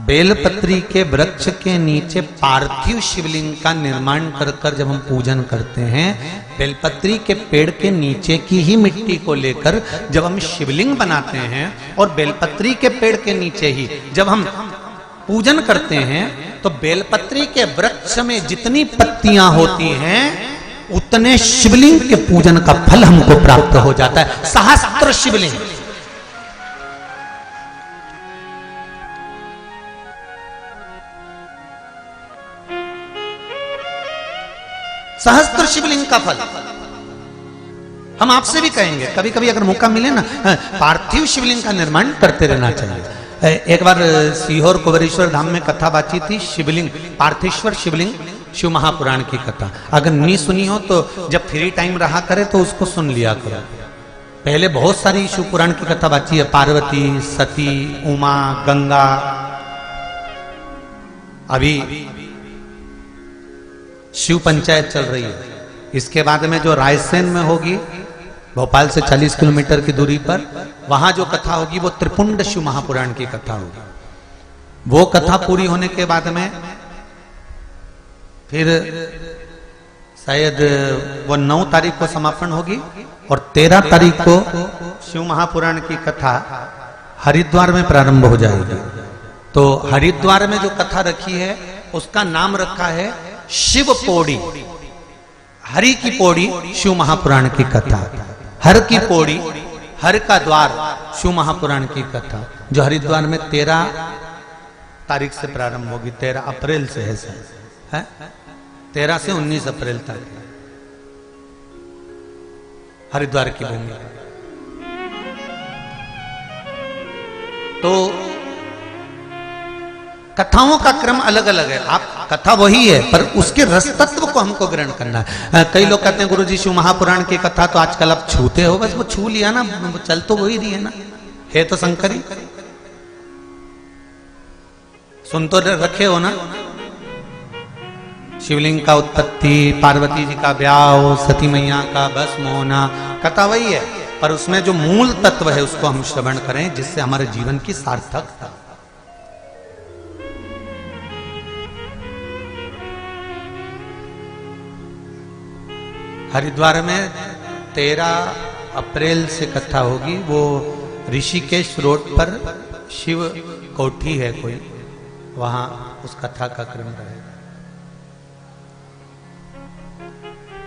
बेलपत्री के वृक्ष के नीचे पार्थिव शिवलिंग का निर्माण कर जब हम पूजन करते हैं, बेलपत्री के पेड़ के नीचे की ही मिट्टी को लेकर जब हम शिवलिंग बनाते हैं और बेलपत्री के पेड़ के नीचे ही जब हम पूजन करते हैं, तो बेलपत्री के वृक्ष में जितनी पत्तियां होती हैं उतने शिवलिंग के पूजन का फल हमको प्राप्त हो जाता है। सहस्त्र शिवलिंग। सहस्त्र शिवलिंग का फल हम आपसे भी कहेंगे। कभी कभी अगर मौका मिले ना, पार्थिव शिवलिंग का निर्माण करते रहना चाहिए। एक बार सीहोर कुबेरेश्वर धाम में कथा बाची थी, शिवलिंग, पार्थिश्वर शिवलिंग, शिव महापुराण की कथा। अगर नहीं सुनी हो तो जब फ्री टाइम रहा करे तो उसको सुन लिया करो। पहले बहुत सारी शिव पुराण की कथा बाची है, पार्वती, सती, उमा, गंगा। अभी शिव पंचायत चल रही है। इसके बाद में जो रायसेन में होगी, भोपाल से 40 किलोमीटर की दूरी पर, वहां जो कथा होगी वो त्रिपुंड शिव महापुराण की कथा होगी। वो कथा पूरी होने के बाद में फिर शायद वो 9 तारीख को समापन होगी और 13 तारीख को शिव महापुराण की कथा हरिद्वार में प्रारंभ हो जाएगी। तो हरिद्वार में जो कथा रखी है उसका नाम रखा है शिव पौड़ी। हरि की पौड़ी शिव महापुराण की कथा, हर की पौड़ी हर का द्वार शिव महापुराण की कथा, जो हरिद्वार में 13 तारीख से प्रारंभ होगी, 13 अप्रैल से है सर, है 13 से 19 अप्रैल तक हरिद्वार की भूमि। तो कथाओं का क्रम अलग अलग है, आप कथा वही है पर उसके रस तत्व को हमको ग्रहण करना है। कई लोग कहते हैं गुरुजी शिव महापुराण की कथा तो आजकल आप छूते हो, बस वो छू लिया ना, चल तो वही रही है ना, है तो शंकरी, सुन तो रखे हो ना। शिवलिंग का उत्पत्ति, पार्वती जी का ब्याह, सती मैया का भस्म होना, कथा वही है पर उसमें जो मूल तत्व है उसको हम श्रवण करें जिससे हमारे जीवन की सार्थकता। हरिद्वार में 13 अप्रैल से कथा होगी, वो ऋषिकेश रोड पर शिव कोठी है कोई, वहां उस कथा का क्रम रहेगा।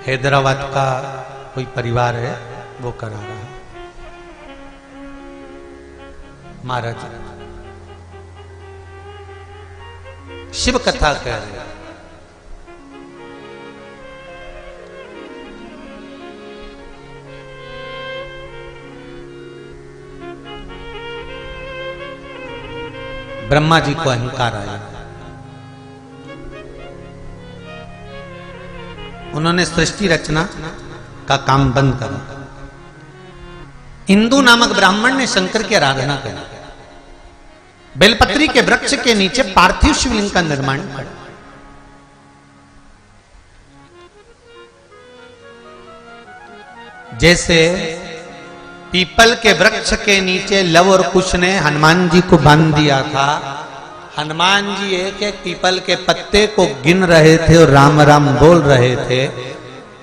हैदराबाद का कोई परिवार है वो करा रहा है, महाराज शिव कथा कह रहे हैं। ब्रह्मा जी को अहंकार आया, उन्होंने सृष्टि रचना का काम बंद करा। इंदु नामक ब्राह्मण ने शंकर की आराधना करी, बेलपत्री के वृक्ष के नीचे पार्थिव शिवलिंग का निर्माण करा। जैसे पीपल के वृक्ष के नीचे लव और कुश ने हनुमान जी को बांध दिया था, हनुमान जी एक एक पीपल के पत्ते को गिन रहे थे और राम राम बोल रहे थे।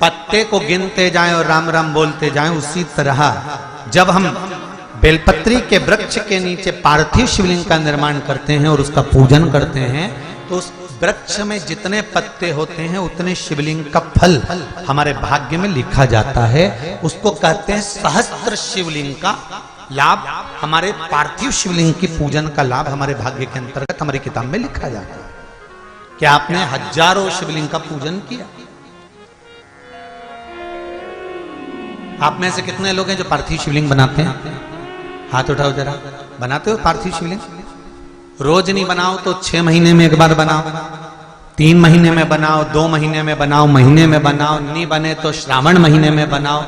पत्ते को गिनते जाएं और राम राम बोलते जाएं, उसी तरह जब हम बेलपत्री के वृक्ष के नीचे पार्थिव शिवलिंग का निर्माण करते हैं और उसका पूजन करते हैं तो उस वृक्ष में जितने पत्ते होते हैं उतने शिवलिंग का फल हमारे भाग्य में लिखा जाता है। उसको कहते हैं सहस्त्र शिवलिंग का लाभ, हमारे पार्थिव शिवलिंग की पूजन का लाभ हमारे भाग्य के अंतर्गत हमारी किताब में लिखा जाता है। क्या आपने हजारों शिवलिंग का पूजन किया? आप में से कितने लोग हैं जो पार्थिव शिवलिंग बनाते हैं? हाथ उठाओ जरा। बनाते हो पार्थिव शिवलिंग? रोज नहीं बनाओ तो 6 महीने में एक बार बनाओ, 3 महीने में बनाओ, 2 महीने में बनाओ, महीने में बनाओ, नहीं बने तो श्रावण महीने में बनाओ,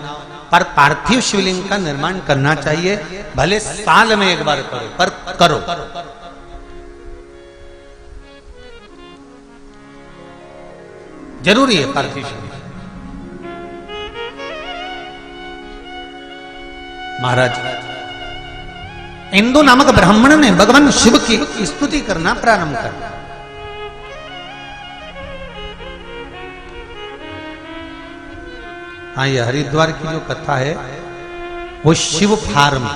पर पार्थिव शिवलिंग का निर्माण करना चाहिए। भले साल में एक बार करो पर करो। जरूरी है पार्थिव शिवलिंग। महाराज इंदु नामक ब्राह्मण ने भगवान शिव की स्तुति करना प्रारंभ कर दिया। हाँ, ये हरिद्वार की जो कथा है वो शिव फार्म,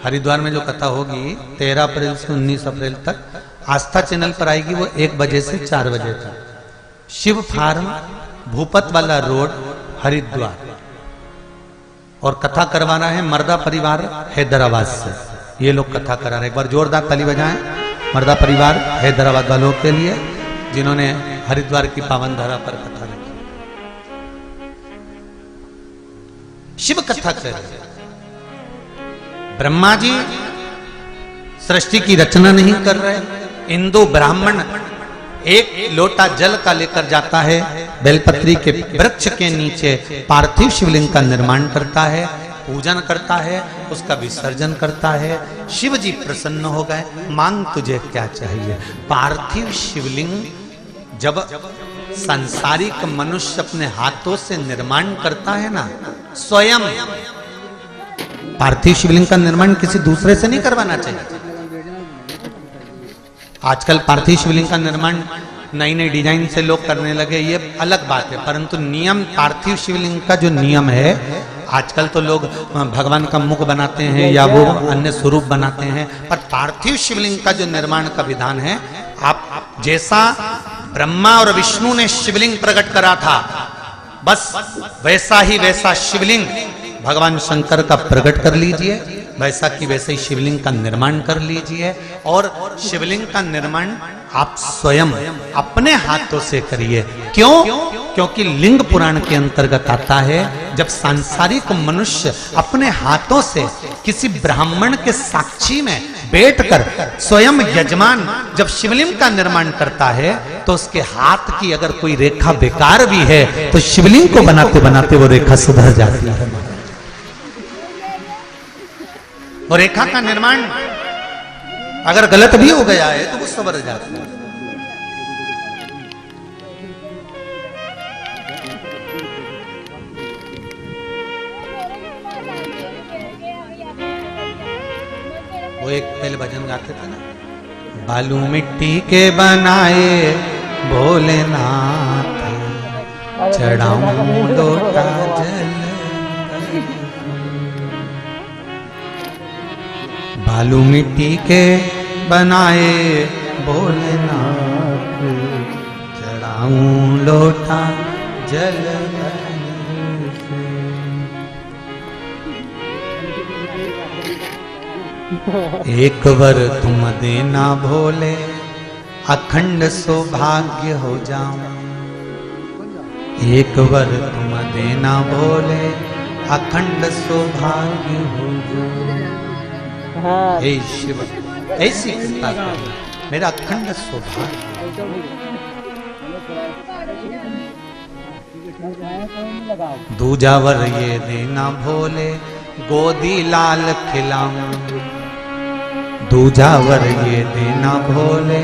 हरिद्वार में जो कथा होगी 13 अप्रैल से 19 अप्रैल तक आस्था चैनल पर आएगी, वो 1 बजे से 4 बजे तक। शिव फार्म, भूपत वाला रोड, हरिद्वार। और कथा करवाना है मर्दा परिवार हैदराबाद से, ये लोग कथा करा रहे हैं। एक बार जोरदार ताली बजाएं मर्दा परिवार हैदराबाद वालों के लिए जिन्होंने हरिद्वार की पावन धरा पर कथा रखी। शिव कथा कर रहे, ब्रह्मा जी सृष्टि की रचना नहीं कर रहे, इंदु ब्राह्मण एक लोटा जल का लेकर जाता है, बेलपत्री के वृक्ष के नीचे पार्थिव शिवलिंग का निर्माण करता है, पूजन करता है, उसका विसर्जन करता है। शिव जी प्रसन्न हो गए, मांग तुझे क्या चाहिए। पार्थिव शिवलिंग जब सांसारिक मनुष्य अपने हाथों से निर्माण करता है ना, स्वयं पार्थिव शिवलिंग का निर्माण किसी दूसरे से नहीं करवाना चाहिए। आजकल पार्थिव शिवलिंग का निर्माण नई नई डिजाइन से लोग करने लगे, ये अलग बात है, परंतु नियम पार्थिव शिवलिंग का जो नियम है, आजकल तो लोग भगवान का मुख बनाते हैं या वो अन्य स्वरूप बनाते हैं, पर पार्थिव शिवलिंग का जो निर्माण का विधान है, आप जैसा ब्रह्मा और विष्णु ने शिवलिंग प्रकट करा था, बस वैसा ही वैसा शिवलिंग भगवान शंकर का प्रकट कर लीजिए, वैसा कि वैसे ही शिवलिंग का निर्माण कर लीजिए। और शिवलिंग का निर्माण आप स्वयं अपने हाथों से करिए। क्यों? क्योंकि लिंग पुराण के अंतर्गत आता है, जब सांसारिक मनुष्य अपने हाथों से किसी ब्राह्मण के साक्षी में बैठकर स्वयं यजमान जब शिवलिंग का निर्माण करता है, तो उसके हाथ की अगर कोई रेखा बेकार भी है तो शिवलिंग को बनाते बनाते वो रेखा सुधर जाती है। और रेखा का निर्माण अगर गलत भी हो गया है तो वो सवर जाता है। वो एक पहले भजन गाते थे ना, बालू मिट्टी के बनाए भोलेनाथ, चढ़ाऊं लोटा जल, बालू मिट्टी के बनाए भोलेनाथ, चढ़ाऊं लोटा जल। एक वर तुम देना भोले, अखंड सौभाग्य हो जाऊं। एक वर तुम देना भोले, अखंड सौभाग्य हो जाऊं। हे शिव, ऐसी कृपा करना, मेरा अखंड सौभाग्य। दूजा वर ये देना भोले, गोदी लाल खिलाऊं। दूजा वर ये देना भोले,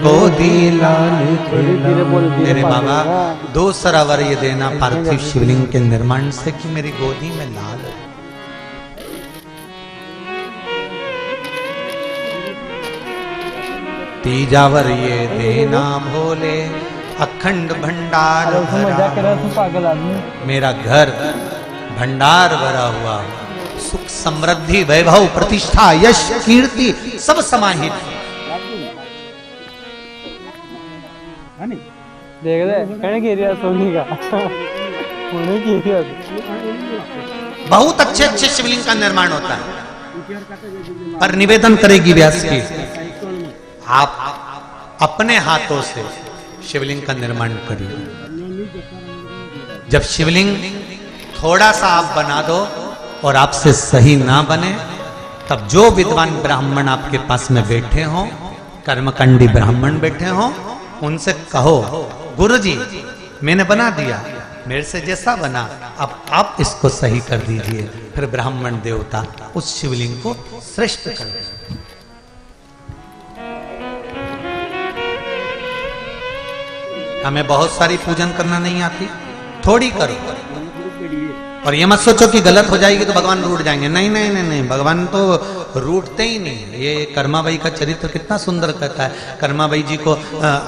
गोदी लाल खिलाऊं। मेरे बाबा, दूसरा वर ये देना पार्थिव शिवलिंग के निर्माण से कि मेरी गोदी में लाल हो। तीजा वर ये देना भोले, अखंड भंडार भरा, मेरा घर भंडार भरा हुआ, सुख समृद्धि वैभव प्रतिष्ठा यश कीर्ति सब समाहित। देख दे सोनी का बहुत अच्छे अच्छे शिवलिंग का निर्माण होता है, पर निवेदन करेगी व्यास की, आप अपने हाथों से शिवलिंग का निर्माण करिए। जब शिवलिंग थोड़ा सा आप बना दो और आपसे सही ना बने, तब जो विद्वान ब्राह्मण आपके पास में बैठे हों, कर्मकांडी ब्राह्मण बैठे हों, उनसे कहो, गुरुजी मैंने बना दिया, मेरे से जैसा बना, अब आप इसको सही कर दीजिए। फिर ब्राह्मण देवता उस शिवलिंग को श्रेष्ठ कर दें। हमें बहुत सारी पूजन करना नहीं आती, थोड़ी करो। और ये मत सोचो कि गलत हो जाएगी तो भगवान रूठ जाएंगे। नहीं नहीं नहीं नहीं, भगवान तो रूठते ही नहीं। ये कर्माबाई का चरित्र कितना सुंदर कहता है। कर्माबाई जी को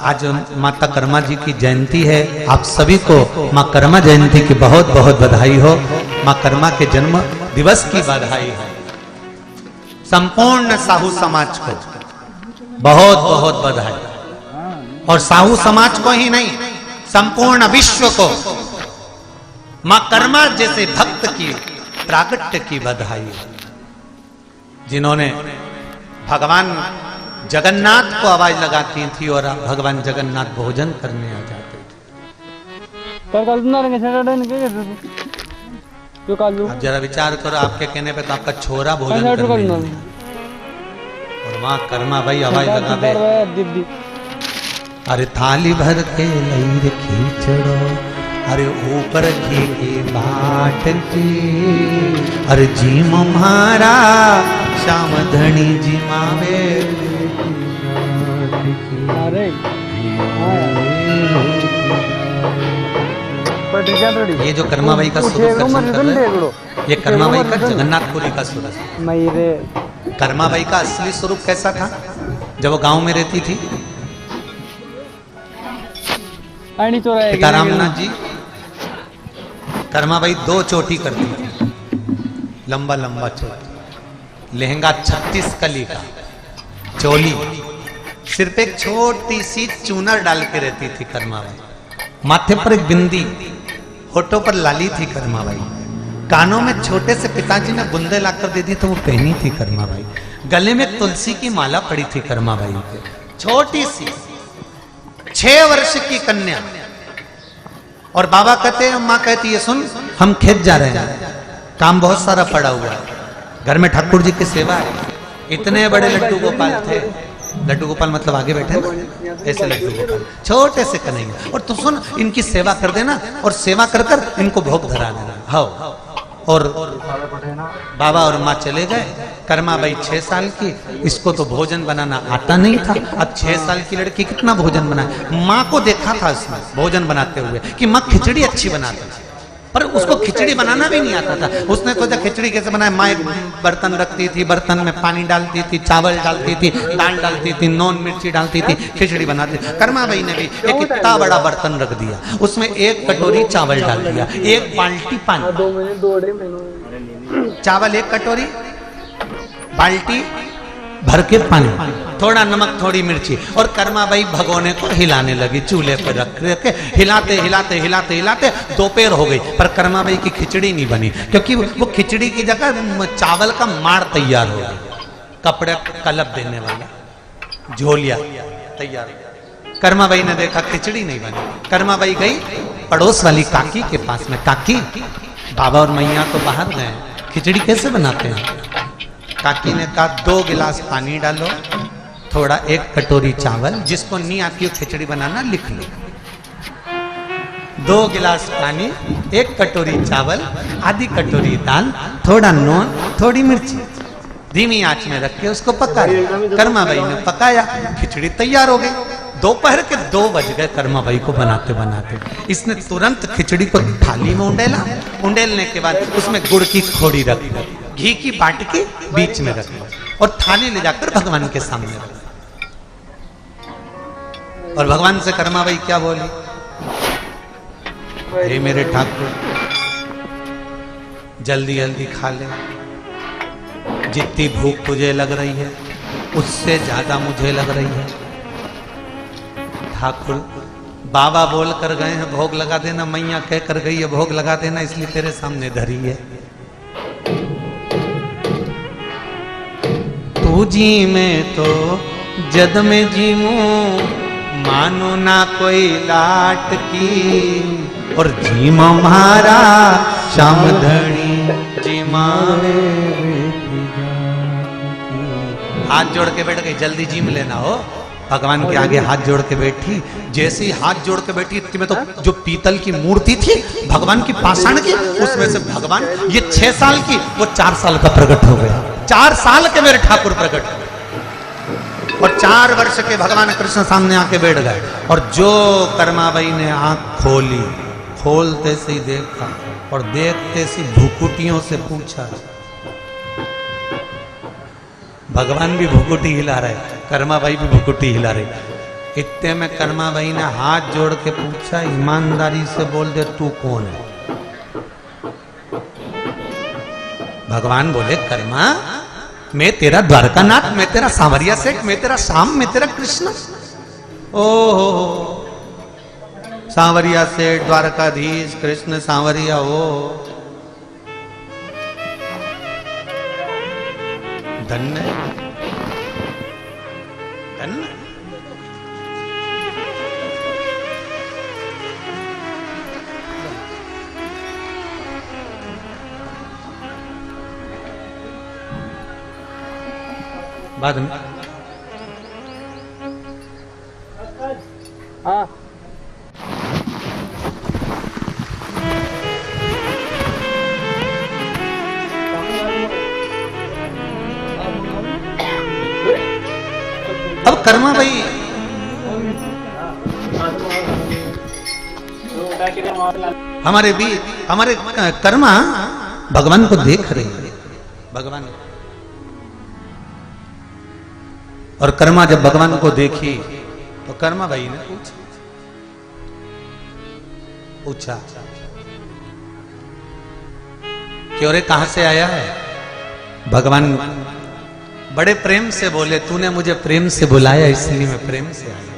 आज माता कर्मा जी की जयंती है। आप सभी को माँ कर्मा जयंती की बहुत बहुत बधाई हो। माँ कर्मा के जन्म दिवस की बधाई है। संपूर्ण साहू समाज को बहुत बहुत बधाई, और साहू समाज को ही नहीं, संपूर्ण विश्व को मां कर्मा जैसे भक्त की प्रागट्य की बधाई, जिन्होंने भगवान जगन्नाथ को आवाज लगाती थी और भगवान जगन्नाथ भोजन करने आ जाते थे। अब जरा विचार करो, आपके कहने पे तो आपका छोरा भोजन करने, और मां कर्मा भाई आवाज लगा दे, अरे थाली भर के लई खींचड़ो, अरे ऊपर की बाट की, अरे जी मारा श्याम धनी जी मावे। ये जो कर्माबाई का स्वरूप दर्शन कर रहे हैं, ये कर्माबाई का जगन्नाथपुरी का स्वरूप। कर्माबाई का असली स्वरूप कैसा था जब वो गांव में रहती थी? पिता रामनाथ जी कर्माबाई 2 चोटी करती थी। लंबा लंबा चोली, लहंगा 36 कली का, चोली, सिर पे एक छोटी सी चूनर डाल के रहती थी कर्माबाई, माथे पर एक बिंदी, होठों पर लाली थी कर्माबाई, कानों में छोटे से पिताजी ने बुंदे लाकर दे दी तो वो पहनी थी कर्माबाई, गले में तुलसी की माला पड़ी थी कर्माबाई के, छोटी सी 6 वर्ष की कन्या। और बाबा कहते हैं, माँ कहती है सुन हम खेत जा रहे हैं, काम बहुत सारा पड़ा हुआ है, घर में ठाकुर जी की सेवा है। इतने बड़े लड्डू गोपाल थे, लड्डू गोपाल मतलब आगे बैठे ना, ऐसे लड्डू गोपाल छोटे से कन्हैया, और तू सुन इनकी सेवा कर देना और सेवा कर कर इनको भोग धरा देना। हाँ, और बाबा और माँ चले गए। कर्माबाई 6 साल की, इसको तो भोजन बनाना आता नहीं था। अब 6 साल की लड़की कितना भोजन बनाए। माँ को देखा था इसमें भोजन बनाते हुए कि माँ खिचड़ी अच्छी बनाती थी, पर उसको खिचड़ी बनाना भी नहीं आता था। उसने सोचा खिचड़ी कैसे बनाए। माँ एक बर्तन रखती थी, बर्तन में पानी डालती थी, चावल डालती थी, दाल डालती थी, नॉन मिर्ची डालती थी, खिचड़ी बनाती थी। कर्माबाई ने भी एक इतना बड़ा बर्तन रख दिया, उसमें 1 कटोरी चावल डाल दिया, 1 बाल्टी पानी, चावल 1 कटोरी, बाल्टी भर के पानी, थोड़ा नमक थोड़ी मिर्ची, और कर्माबाई भगोने को हिलाने लगी, चूल्हे पर रख के हिलाते हिलाते हिलाते हिलाते दोपहर हो गई, पर कर्माबाई की खिचड़ी नहीं बनी, क्योंकि वो खिचड़ी की जगह चावल का माड़ तैयार हो गया, कपड़े कलप देने वाला झोलिया तैयार। कर्माबाई ने देखा खिचड़ी नहीं बनी। कर्माबाई गई पड़ोस वाली काकी के पास में, काकी बाबा और मैया तो बाहर गए, खिचड़ी कैसे बनाते हैं। काकी ने कहा 2 गिलास पानी डालो, थोड़ा 1 कटोरी चावल, जिसको नहीं आती हो खिचड़ी बनाना लिख लो। 2 गिलास पानी, 1 कटोरी चावल, आधी कटोरी दाल, थोड़ा नून, थोड़ी मिर्ची, धीमी आंच में रख के उसको पकाया। कर्माबाई ने पकाया, खिचड़ी तैयार हो गई। दोपहर के 2 बज गए कर्माबाई को बनाते बनाते। इसने तुरंत खिचड़ी को थाली में उंडेला, उंडेलने के बाद उसमें गुड़ की खोड़ी रख दी, घी की बाटकी बीच में रख दी, और थाली ले जाकर भगवान के सामने रख दी। और भगवान से कर्माबाई क्या बोली, हे मेरे ठाकुर जल्दी जल्दी खा ले, जितनी भूख तुझे लग रही है उससे ज्यादा मुझे लग रही है। ठाकुर बाबा बोल कर गए हैं भोग लगा देना, मैया कह कर गई है भोग लगा देना, इसलिए तेरे सामने धरी है। तू जी में तो जद में जीमू, मानो ना कोई लाट की, और जीमा मारा श्याम धनी जीमा। हाथ जोड़ के बैठ गई, जल्दी जीम लेना हो। भगवान के आगे हाथ जोड़ के बैठी, जैसे ही हाथ जोड़ के बैठी इतने में तो जो पीतल की मूर्ति थी भगवान की पाषाण की, उसमें से भगवान ये 6 साल की वो 4 साल का प्रकट हो गया। 4 साल के मेरे ठाकुर प्रकट हुए, और 4 वर्ष के भगवान कृष्ण सामने आके बैठ गए। और जो कर्माबाई ने आंख खोली, खोलते से ही देखा, और देखते से भुकुटियों से पूछा। भगवान भी भुकुटी हिला रहे, कर्माबाई भी भुकुटी हिला रही। इतने में कर्माबाई ने हाथ जोड़ के पूछा, ईमानदारी से बोल दे तू कौन है। भगवान बोले, कर्मा मैं तेरा द्वारकानाथ, मैं तेरा सांवरिया सेठ, मैं तेरा श्याम, मैं तेरा कृष्ण। ओहो सांवरिया सेठ, द्वारकाधीश, कृष्ण सांवरिया, ओ धन्य धन्य। बाद में हाँ अब कर्माबाई हमारे कर्मा भगवान को देख रही है। भगवान और कर्मा जब भगवान को देखी तो कर्मा भाई ने पूछा क्यों रे कहां से आया है? भगवान बड़े प्रेम से बोले, तूने मुझे प्रेम से बुलाया इसलिए मैं प्रेम से आया।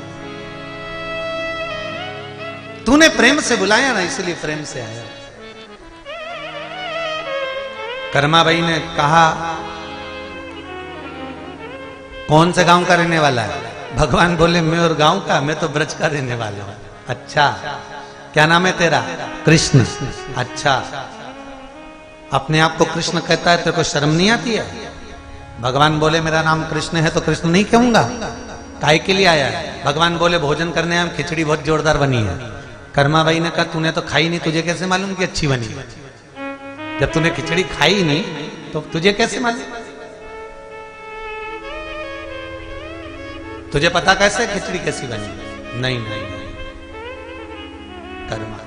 तूने प्रेम से बुलाया ना इसलिए प्रेम से आया। कर्माबाई ने कहा, कौन से गांव का रहने वाला है? भगवान बोले, मैं और गांव का, मैं तो ब्रज का रहने वाला हूं। अच्छा, क्या नाम है तेरा? कृष्ण। अच्छा, अपने आप को कृष्ण कहता है, तेरे को शर्म नहीं आती है? भगवान बोले, मेरा नाम कृष्ण है तो कृष्ण नहीं कहूंगा। काय के लिए आया है? भगवान बोले, भोजन करने आया, खिचड़ी बहुत जोरदार बनी है। कर्माबाई ने कहा, तूने तो खाई नहीं, तुझे कैसे मालूम कि अच्छी बनी है? जब तूने खिचड़ी खाई नहीं तो तुझे कैसे मालूम? तुझे पता कैसे खिचड़ी कैसी बनी? नहीं नहीं नहीं, कर्मा,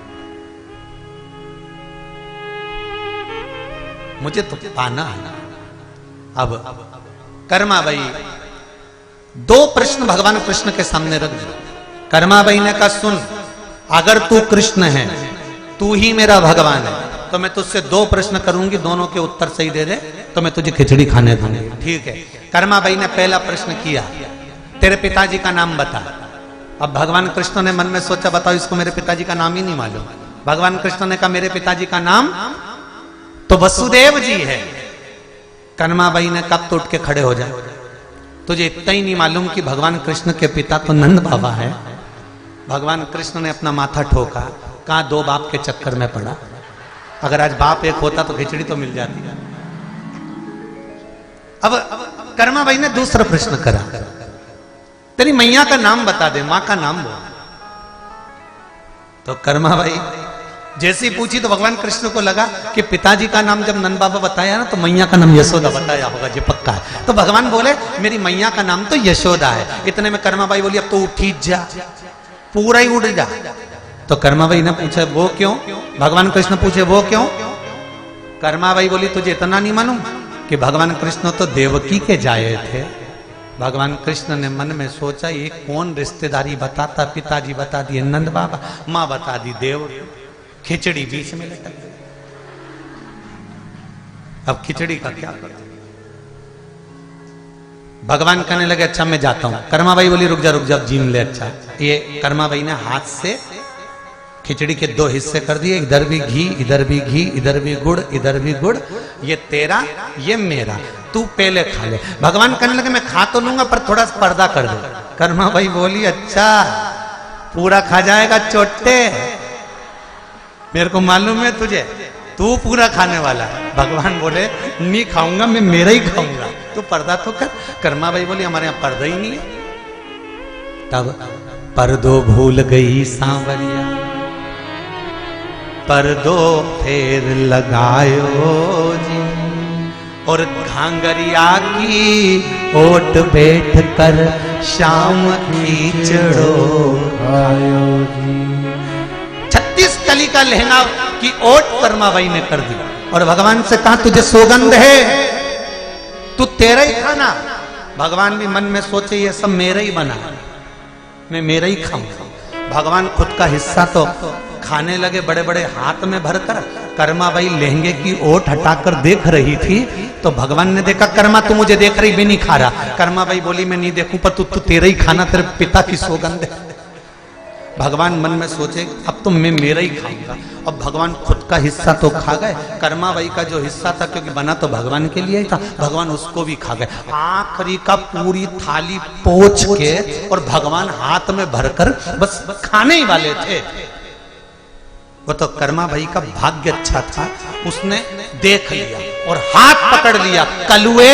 मुझे तो पाना है। अब कर्माबाई दो प्रश्न भगवान कृष्ण के सामने रख दिए। कर्माबाई ने कहा, सुन, अगर तू कृष्ण है, तू ही मेरा भगवान है, तो मैं तुझसे दो प्रश्न करूंगी, दोनों के उत्तर सही दे दे तो मैं तुझे खिचड़ी खाने दूंगी। ठीक है। कर्माबाई ने पहला प्रश्न किया, तेरे पिताजी का नाम बता। अब भगवान कृष्ण ने मन में सोचा, बताओ इसको मेरे पिताजी का नाम ही नहीं मालूम। भगवान कृष्ण ने कहा, मेरे पिताजी का नाम तो वसुदेव जी है। कर्माबाई ने कब तो उठ के खड़े हो जाए, तुझे इतना ही नहीं मालूम कि भगवान कृष्ण के पिता तो नंद बाबा है? भगवान कृष्ण ने अपना माथा ठोका, कहा दो बाप के चक्कर में पड़ा। अगर आज बाप एक होता तो खिचड़ी तो मिल जाती। अब कर्माबाई ने दूसरा प्रश्न करा, तेरी मैया का नाम बता दे, मां का नाम बोल। तो कर्माबाई जैसी पूछी तो भगवान कृष्ण को लगा कि पिताजी का नाम जब नंद बाबा बताया ना तो मैया का नाम यशोदा बताया होगा, जो पक्का है। तो भगवान बोले, मेरी मैया का नाम तो यशोदा है। इतने में कर्माबाई बोली, अब तो उठी जा, पूरा ही उड़ जा। तो कर्माबाई ने पूछा, वो क्यों? भगवान कृष्ण पूछे, वो क्यों? कर्माबाई बोली, तुझे इतना नहीं मालूम कि भगवान कृष्ण तो देवकी के जाए थे। भगवान कृष्ण ने मन में सोचा, ये कौन रिश्तेदारी बताता? पिताजी बता दिए नंद बाबा, मां बता दी देव, खिचड़ी बीच में लटक गई। अब खिचड़ी का क्या करते? भगवान कहने लगे, अच्छा मैं जाता हूं। कर्माबाई बोली, रुक जा जीम ले। अच्छा, ये कर्माबाई ने हाथ से खिचड़ी के दो हिस्से कर दिए, इधर भी घी, इधर भी घी, इधर भी गुड़, इधर भी गुड़। ये तेरा, ये मेरा, तू पहले खा ले। भगवान कहने लगे, मैं खा तो लूंगा पर थोड़ा सा पर्दा कर दे। कर्माबाई बोली, अच्छा पूरा खा जाएगा चोटे, मेरे को मालूम है तुझे, तू पूरा खाने वाला है। भगवान बोले, नहीं खाऊंगा, मैं मेरा ही खाऊंगा, तू पर्दा तो कर। कर्माबाई बोली, हमारे यहाँ पर्दा ही नहीं है। तब पर्दो भूल गई सांवरिया, पर्दो फेर लगायो जी, और घांगरिया की ओट बैठ कर शाम खींचड़ो आयो जी। 36 कली का लहंगा की ओट कर्माबाई ने कर दी और भगवान से कहा, तुझे सौगंध है, तू तेरा ही खाना। भगवान भी मन में सोचे, ये सब मेरा ही बना, मैं मेरा ही खाऊंगा। भगवान खुद का हिस्सा तो खाने लगे, बड़े बड़े हाथ में भरकर। कर्माबाई लहंगे की ओट हटाकर देख रही थी तो भगवान ने देखा, कर्मा तू मुझे देख रही, मैं नहीं खा रहा। कर्माबाई बोली, मैं नहीं देखूं, पर तू तेरा ही खाना, तेरे पिता की सौगंध है। भगवान मन में सोचे, अब तो मैं मेरा ही खाऊंगा। अब भगवान खुद का हिस्सा तो खा गए, कर्माबाई का जो हिस्सा था, क्योंकि बना तो भगवान के लिए ही था, भगवान उसको भी खा गए। आखिरी का पूरी थाली पोंछ के और भगवान हाथ में भरकर बस खाने ही वाले थे। वो तो कर्माबाई का भाग्य अच्छा था, उसने देख लिया और हाथ पकड़ लिया, कलुए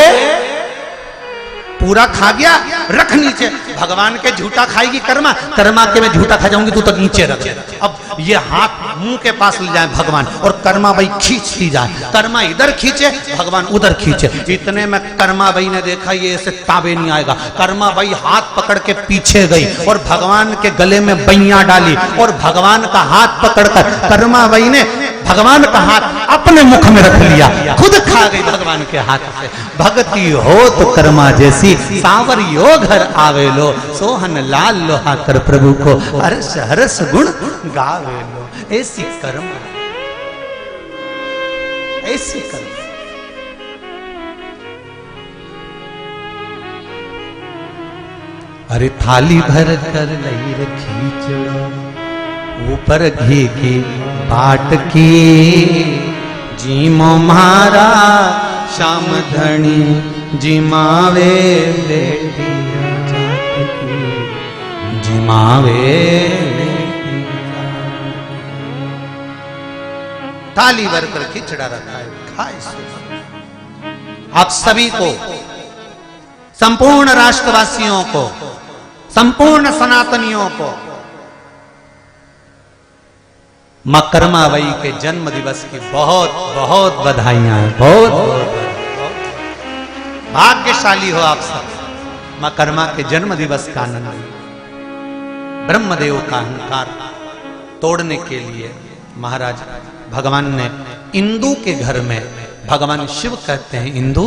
पूरा खा गया, रख नीचे। भगवान के झूठा खाएगी कर्मा, कर्मा के मैं झूठा खा जाऊंगी, तू तो नीचे रख। अब ये हाथ मुंह के पास ले जाए भगवान और कर्माबाई खींचती जाए, कर्मा इधर खींचे, भगवान उधर खींचे। इतने में कर्माबाई ने देखा ये ऐसे ताबे नहीं आएगा। कर्माबाई हाथ पकड़ के पीछे गई और भगवान के गले में बैया डाली और भगवान का हाथ पकड़कर कर्माबाई ने भगवान का हाथ अपने मुख में रख लिया, खुद खा गई भगवान के हाथ से। भक्ति हो तो कर्मा जैसी, सांवरियो घर आवे लो, सोहन लाल लोहा कर प्रभु को हर्ष हरस गुण गावे लो। ऐसी कर्मा, कैसे करूं? अरे थाली भर कर लई रे खींचड़ो, ऊपर घी की बाट की, जीमो मारा श्याम धनी, जिमावे बेटी जात की, जिमावे बेटी जात की। थाली भर कर खिचड़ा रखा है, खाए सो। आप सभी को, संपूर्ण राष्ट्रवासियों को, संपूर्ण सनातनियों को मकरमावई के जन्म दिवस की बहुत बहुत बधाइयां हैं। बहुत बहुत भाग्यशाली हो आप सब। मकरमा के जन्म दिवस का आनंद, ब्रह्मदेव का अहंकार तोड़ने के लिए महाराज भगवान ने इंदु के घर में, भगवान शिव कहते हैं इंदु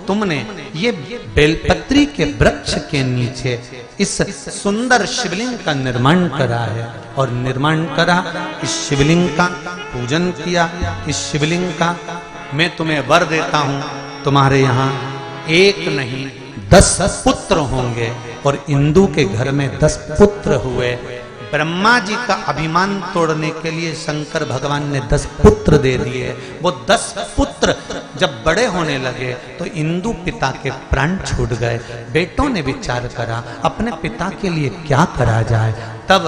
तुमने ये बेलपत्री के वृक्ष के नीचे इस सुंदर शिवलिंग का निर्माण करा है, और निर्माण करा, इस शिवलिंग का पूजन किया। इस शिवलिंग का मैं तुम्हें वर देता हूं, तुम्हारे यहां एक नहीं 10 पुत्र होंगे। और इंदु के घर में 10 पुत्र हुए। ब्रह्मा जी का अभिमान तोड़ने के लिए शंकर भगवान ने 10 पुत्र दे दिए। वो 10 पुत्र जब बड़े होने लगे तो इंदु पिता के प्राण छूट गए। बेटों ने विचार करा अपने पिता के लिए क्या करा जाए। तब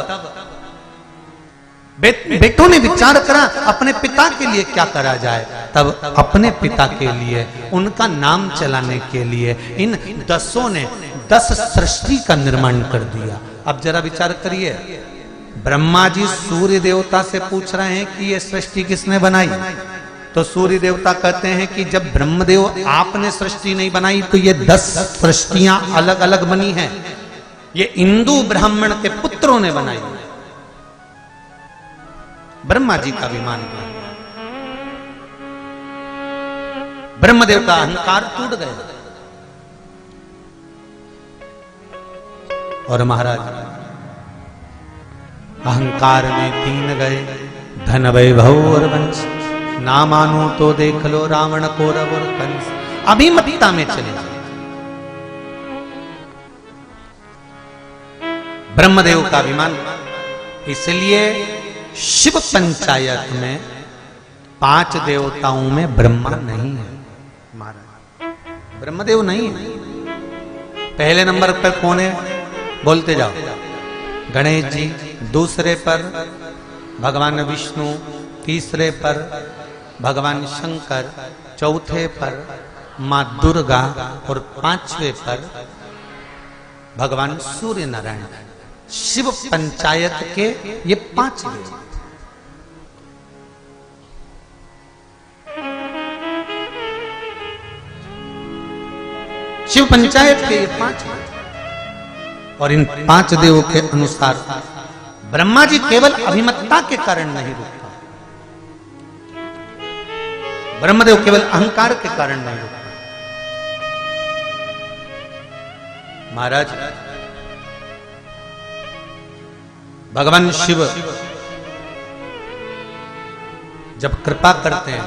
बेटों ने विचार करा अपने पिता के लिए क्या करा जाए। तब अपने पिता के लिए, उनका नाम चलाने के लिए इन 10 ने 10 सृष्टि का निर्माण कर दिया। अब जरा विचार करिए, ब्रह्मा जी सूर्य देवता से पूछ रहे हैं कि ये सृष्टि किसने बनाई, तो सूर्य देवता कहते हैं कि जब ब्रह्मदेव आपने सृष्टि नहीं बनाई तो ये 10 सृष्टियां अलग अलग बनी हैं, ये इंदु ब्राह्मण के पुत्रों ने बनाई। ब्रह्मा जी का अभिमान, ब्रह्मदेव का अहंकार टूट गया। और महाराज अहंकार में दीन गए, धन वैभव और वंश, ना मानो तो देख लो रावण कौरव और कंस। अभिमतता में चले गए। ब्रह्मदेव का अभिमान, इसलिए शिव पंचायत में 5 देवताओं में ब्रह्मा नहीं है। महाराज ब्रह्मदेव नहीं है। पहले नंबर पर कौन है, बोलते जाओ। गणेश जी, दूसरे पर भगवान विष्णु, तीसरे पर भगवान शंकर, चौथे पर मां दुर्गा और 5वें पर भगवान सूर्य नारायण। शिव पंचायत के ये 5 देव। शिव पंचायत के ये 5, और इन 5 देवों के अनुसार ब्रह्मा जी केवल अभिमतता के कारण नहीं रुकता, ब्रह्मदेव केवल अहंकार के कारण नहीं रुकता। महाराज भगवान शिव जब कृपा करते हैं,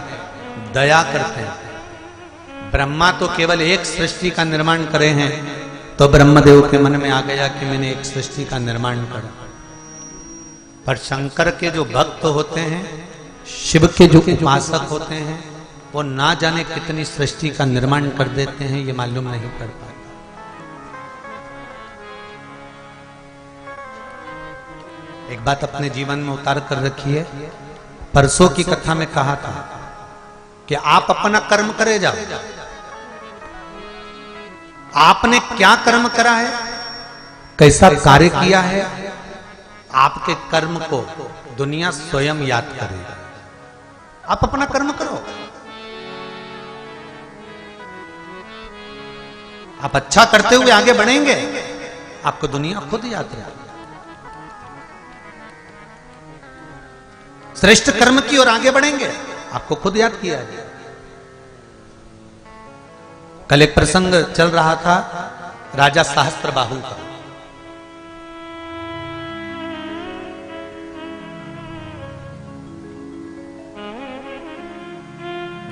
दया करते हैं, ब्रह्मा तो केवल एक सृष्टि का निर्माण करे हैं, तो ब्रह्मदेव के मन में आ गया कि मैंने एक सृष्टि का निर्माण करा। पर शंकर के जो भक्त होते हैं, शिव के जो उपासक होते हैं, वो ना जाने कितनी सृष्टि का निर्माण कर देते हैं, ये मालूम नहीं कर पाते। एक बात अपने जीवन में उतार कर रखिए। परसों की कथा में कहा था कि आप अपना कर्म करे जाओ। आपने क्या कर्म करा है, कैसा कार्य किया है, आपके कर्म को दुनिया स्वयं याद करेगी। आप अपना कर्म करो। आप अच्छा करते हुए आगे बढ़ेंगे, आपको दुनिया खुद याद करेगी। श्रेष्ठ कर्म की ओर आगे बढ़ेंगे, आपको खुद याद किया जाए। कल एक प्रसंग चल रहा था राजा सहस्त्रबाहु का।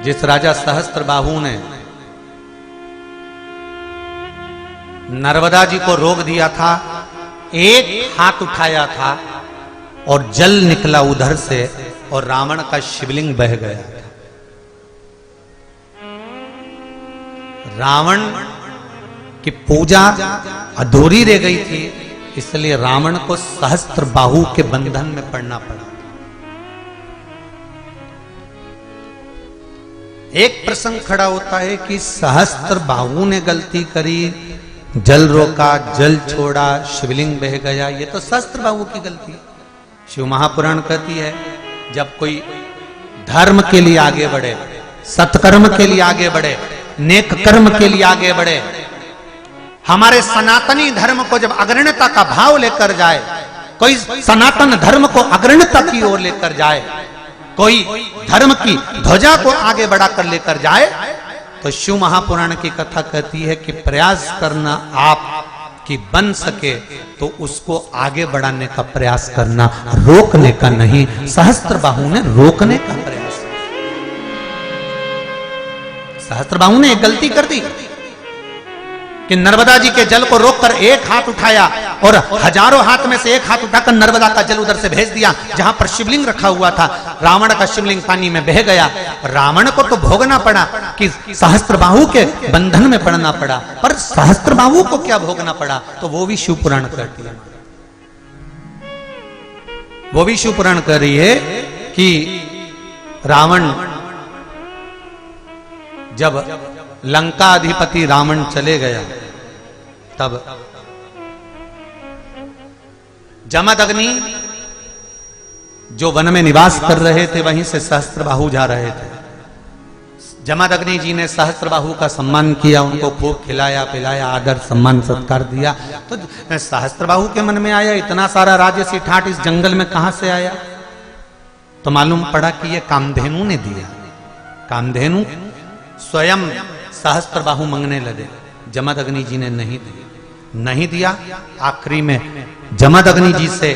जिस राजा सहस्त्रबाहु ने नर्मदा जी को रोक दिया था, एक हाथ उठाया था और जल निकला उधर से और रावण का शिवलिंग बह गया था। रावण की पूजा अधूरी रह गई थी, इसलिए रावण को सहस्त्रबाहु के बंधन में पड़ना पड़ा। एक प्रसंग खड़ा होता है कि सहस्त्रबाहु ने गलती करी, जल रोका, जल छोड़ा, शिवलिंग बह गया, ये तो सहस्त्रबाहु की गलती। शिव महापुराण कहती है जब कोई धर्म के लिए आगे बढ़े, सत्कर्म के लिए आगे बढ़े, नेक कर्म के लिए आगे बढ़े, हमारे सनातनी धर्म को जब अग्रणता का भाव लेकर जाए, कोई सनातन धर्म को अग्रणता की ओर लेकर जाए, कोई धर्म की ध्वजा को आगे बढ़ाकर लेकर जाए, तो शिव महापुराण की कथा कहती है कि प्रयास करना आप कि बन सके तो उसको आगे बढ़ाने का प्रयास करना, रोकने का नहीं। सहस्त्रबाहु ने रोकने का प्रयास, सहस्त्रबाहु ने एक गलती कर दी कि नर्मदा जी के जल को रोककर एक हाथ उठाया और हजारों हाथ में से एक हाथ उठाकर नर्मदा का जल उधर से भेज दिया जहां पर शिवलिंग रखा हुआ था। रावण का शिवलिंग पानी में बह गया। रावण को तो भोगना पड़ा कि सहस्त्रबाहु के बंधन में पड़ना पड़ा, पर सहस्त्रबाहु को क्या भोगना पड़ा, तो वो भी शिव पुराण कहती है, वो भी शिव पुराण कह रही है कि रावण जब लंका अधिपति रावण चले गया, तब जमदग्नि जो वन में निवास कर रहे थे वहीं से सहस्त्रबाहु जा रहे थे। जमदग्नि जी ने सहस्त्रबाहु का सम्मान किया, उनको खूब खिलाया पिलाया, आदर सम्मान सत्कार दिया। तो सहस्त्रबाहु के मन में आया इतना सारा राजसी ठाट इस जंगल में कहां से आया, तो मालूम पड़ा कि ये कामधेनु ने दिया। कामधेनु स्वयं सहस्त्रबाहु मांगने लगे, जमदग्नि जी ने नहीं दिया। आखिरी में जमदग्नि जी से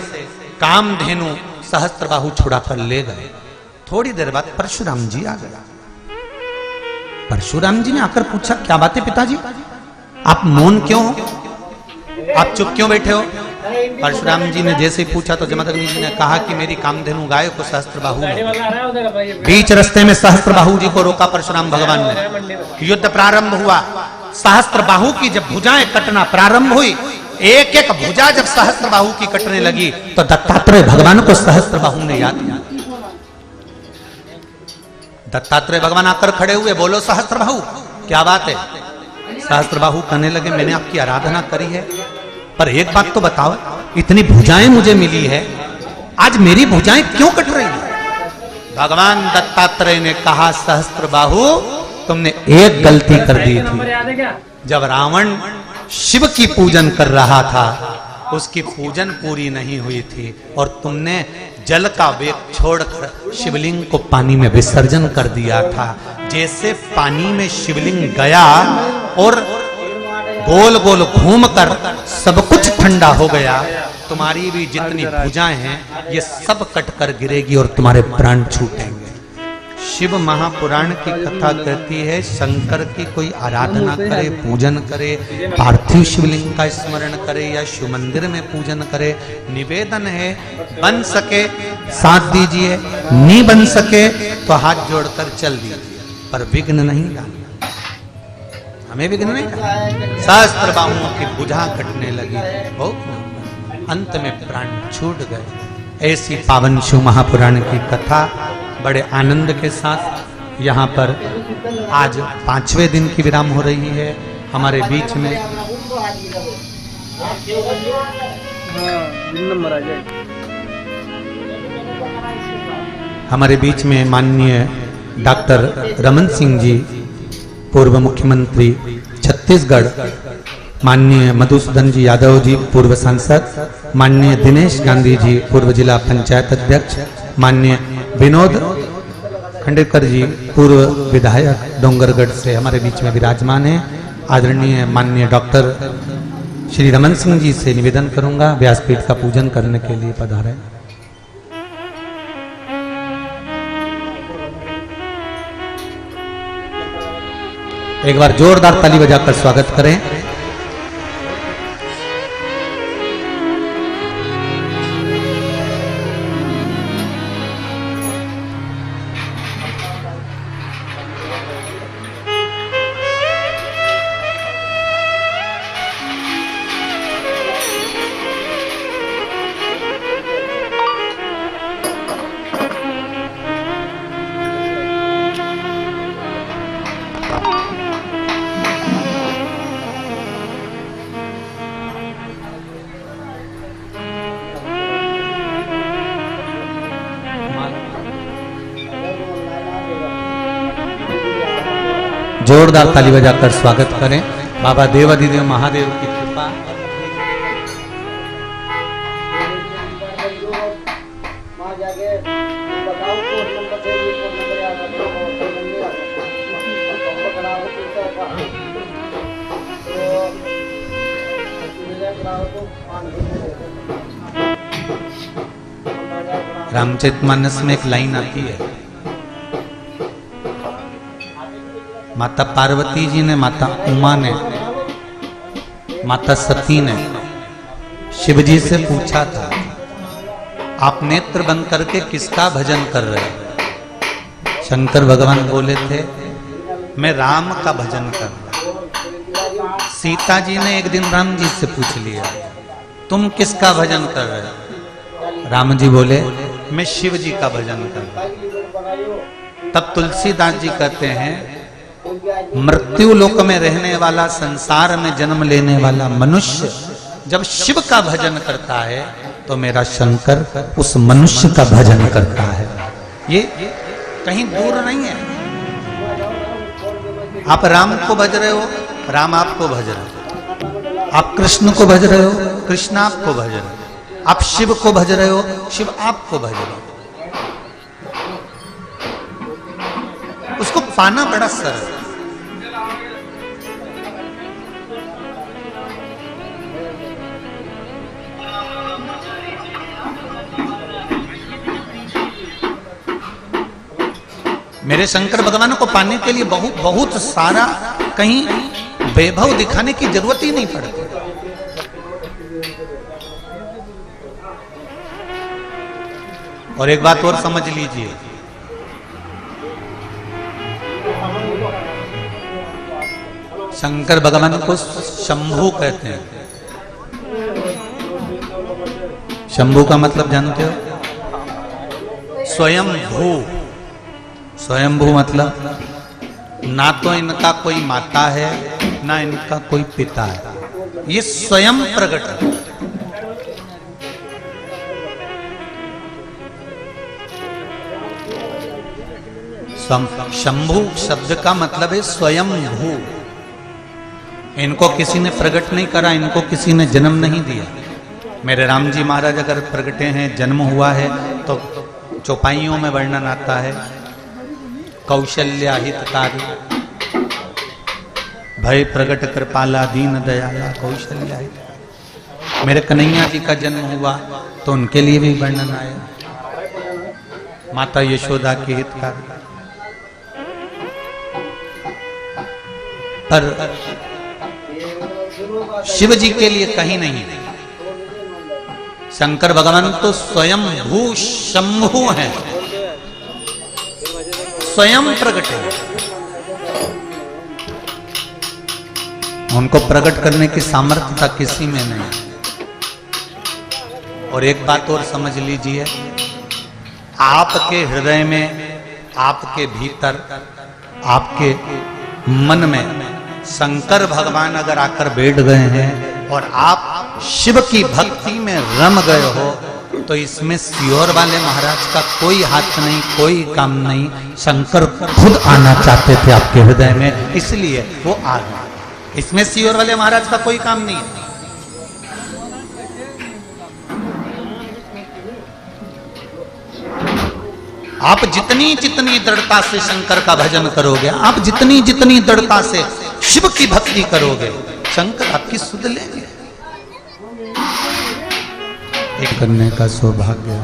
कामधेनु सहस्त्रबाहु छुड़ा कर ले गए। थोड़ी देर बाद परशुराम जी आ गए। परशुराम जी ने आकर पूछा, क्या बात है पिताजी, आप मौन क्यों हो, आप चुप क्यों बैठे हो। परशुराम जी ने जैसे ही पूछा तो जमदग्नि जी ने कहा कि मेरी कामधेनु गाय को सहस्त्रबाहु ने, बीच रास्ते में सहस्त्रबाहु जी को रोका परशुराम भगवान ने। युद्ध प्रारंभ हुआ, सहस्त्रबाहु की जब भुजाएं कटना प्रारंभ हुई, एक एक भुजा जब सहस्त्रबाहु की कटने लगी तो दत्तात्रेय भगवान को सहस्त्रबाहु ने याद किया। दत्तात्रेय भगवान आकर खड़े हुए, बोलो सहस्त्रबाहु क्या बात है। सहस्त्रबाहु कहने लगे, मैंने आपकी आराधना करी है, पर एक बात तो बताओ, इतनी भुजाएं मुझे मिली है, आज मेरी भुजाएं क्यों कट रही है। भगवान दत्तात्रेय ने कहा, सहस्त्रबाहु तुमने एक गलती कर दी थी। जब रावण शिव की पूजन कर रहा था, उसकी पूजन पूरी नहीं हुई थी और तुमने जल का वेग छोड़कर शिवलिंग को पानी में विसर्जन कर दिया था। जैसे पानी में शिवलिंग गया और गोल गोल घूमकर सब कुछ ठंडा हो गया, तुम्हारी भी जितनी भुजाएं हैं ये सब कटकर गिरेगी और तुम्हारे प्राण छूटेंगे। शिव महापुराण की कथा कहती है, शंकर की कोई आराधना करे, पूजन करे, पार्थिव शिवलिंग का स्मरण करे या शिव मंदिर में पूजन करे, निवेदन है बन सके साथ दीजिए, नहीं बन सके तो हाथ जोड़कर चल दीजिए, पर विघ्न नहीं डालना, हमें विघ्न नहीं डालना। सहस्त्रबाहुओं की भुजा कटने लगी, बहुत अंत में प्राण छूट गए। ऐसी पावन शिव महापुराण की कथा बड़े आनंद के साथ यहाँ पर आज 5वें दिन की विराम हो रही है। हमारे बीच में माननीय डॉक्टर रमन सिंह जी, पूर्व मुख्यमंत्री छत्तीसगढ़, माननीय मधुसूदन जी यादव जी, पूर्व सांसद, माननीय दिनेश गांधी जी, पूर्व जिला पंचायत अध्यक्ष, माननीय विनोद खंडेकर जी, पूर्व विधायक डोंगरगढ़ से हमारे बीच में विराजमान है। आदरणीय माननीय डॉक्टर श्री रमन सिंह जी से निवेदन करूंगा व्यासपीठ का पूजन करने के लिए पधारें। एक बार जोरदार ताली बजाकर स्वागत करें। जोरदार ताली बजाकर स्वागत करें। बाबा देवाधिदेव महादेव की कृपा। रामचरितमानस में एक लाइन आती है, माता पार्वती जी ने, माता उमा ने, माता सती ने शिव जी से पूछा था, आप नेत्र बंद करके किसका भजन कर रहे हैं? शंकर भगवान बोले थे, मैं राम का भजन कर रहा। सीता जी ने एक दिन राम जी से पूछ लिया, तुम किसका भजन कर रहे हो? राम जी बोले, मैं शिव जी का भजन कर रहा। तब तुलसीदास जी कहते हैं, मृत्यु लोक में रहने वाला, संसार में जन्म लेने वाला मनुष्य जब शिव का भजन करता है तो मेरा शंकर उस मनुष्य का भजन करता है। ये कहीं दूर नहीं है। आप राम को भज रहे हो, राम आपको भज रहे हो। आप कृष्ण को भज रहे हो, कृष्ण आपको भज रहे हो। आप शिव को भज रहे हो, शिव आपको भज रहे हो। उसको पाना बड़ा सरल है। मेरे शंकर भगवान को पाने के लिए बहुत सारा कहीं वैभव दिखाने की जरूरत ही नहीं पड़ती। और एक बात और समझ लीजिए, शंकर भगवान को शंभू कहते हैं। शंभू का मतलब जानते हो? स्वयं भू। स्वयंभू मतलब ना तो इनका कोई माता है ना इनका कोई पिता है, ये स्वयं प्रकट है। शंभू शब्द का मतलब है स्वयं भू। इनको किसी ने प्रकट नहीं करा, इनको किसी ने जन्म नहीं दिया। मेरे राम जी महाराज अगर प्रकटे हैं, जन्म हुआ है, तो चौपाइयों में वर्णन आता है, कौशल्या हितकारी, भय प्रगट कृपाला दीन दयाला कौशल्या हितकारी। मेरे कन्हैया जी का जन्म हुआ तो उनके लिए भी वर्णन आया, माता यशोदा की हितकारी। पर शिव जी के लिए कहीं नहीं। शंकर भगवान तो स्वयं भू शंभु हैं, स्वयं प्रकट है। उनको प्रकट करने की सामर्थ्यता किसी में नहीं। और एक बात और समझ लीजिए, आपके हृदय में, आपके भीतर, आपके मन में शंकर भगवान अगर आकर बैठ गए हैं और आप शिव की भक्ति में रम गए हो, तो इसमें सियोर वाले महाराज का कोई हाथ नहीं, कोई काम नहीं। शंकर खुद आना चाहते थे आपके हृदय में, इसलिए वो आ गए। इसमें सियोर वाले महाराज का कोई काम नहीं है। आप जितनी जितनी दृढ़ता से शंकर का भजन करोगे, आप जितनी जितनी दृढ़ता से शिव की भक्ति करोगे, शंकर आपकी सुध लेंगे। एक करने का सौभाग्य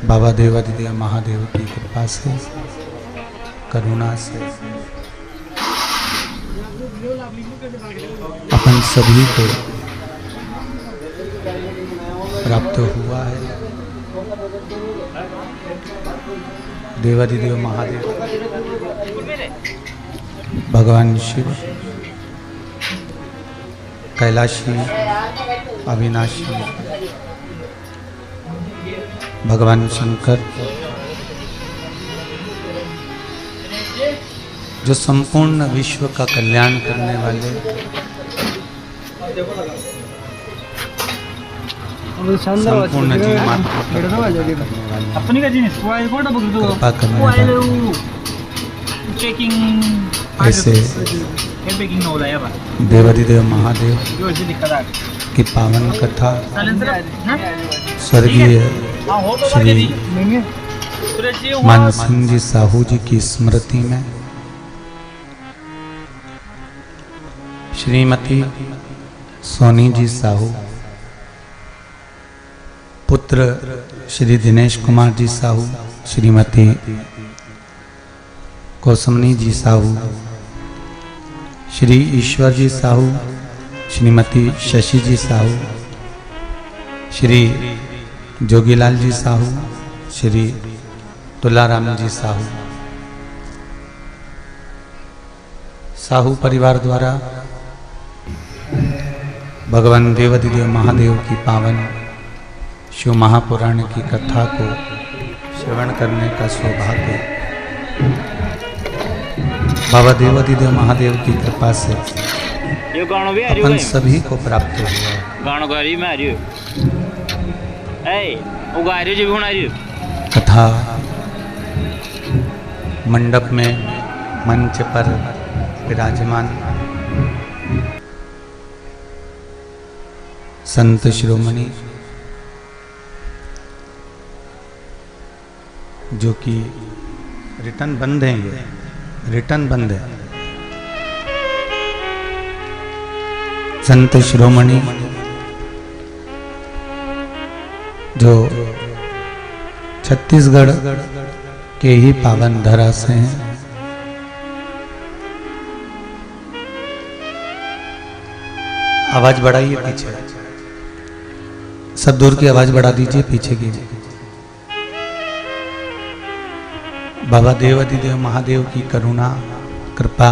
बाबा देवाधिदेव महादेव की कृपा से करुणा से अपन सभी को प्राप्त हुआ है। देवाधिदेव महादेव भगवान शिव, कैलाशी अविनाशी भगवान शंकर, जो संपूर्ण विश्व का कल्याण करने वाले, संपूर्ण जीव मात्र अपनी का जीनिस कृपा करने वाले ऐसे देवाधिदेव महादेव की पावन कथा स्वर्गीय श्री मानसिंह जी साहू जी की स्मृति में श्रीमती सोनी जी साहू, पुत्र श्री दिनेश कुमार जी साहू, श्रीमती कौसमनी जी साहू, श्री ईश्वर जी साहू, श्रीमती शशि जी साहू, श्री जोगीलाल जी साहू, श्री तुलाराम जी साहू, साहू परिवार द्वारा भगवान देवाधिदेव महादेव की पावन शिव महापुराण की कथा को श्रवण करने का सौभाग्य बाबा देवाधिदेव महादेव की कृपा से अपन सभी को प्राप्त हुआ। कथा मंडप में मंच पर विराजमान संत शिरोमणि, जो कि रिटर्न बंद है, ये रिटर्न बंद है। संत शिरोमणि जो छत्तीसगढ़ के ही पावन धरा से हैं, आवाज बढ़ाइए पीछे, सब दूर की आवाज बढ़ा दीजिए, पीछे की। बाबा देवाधिदेव महादेव की करुणा कृपा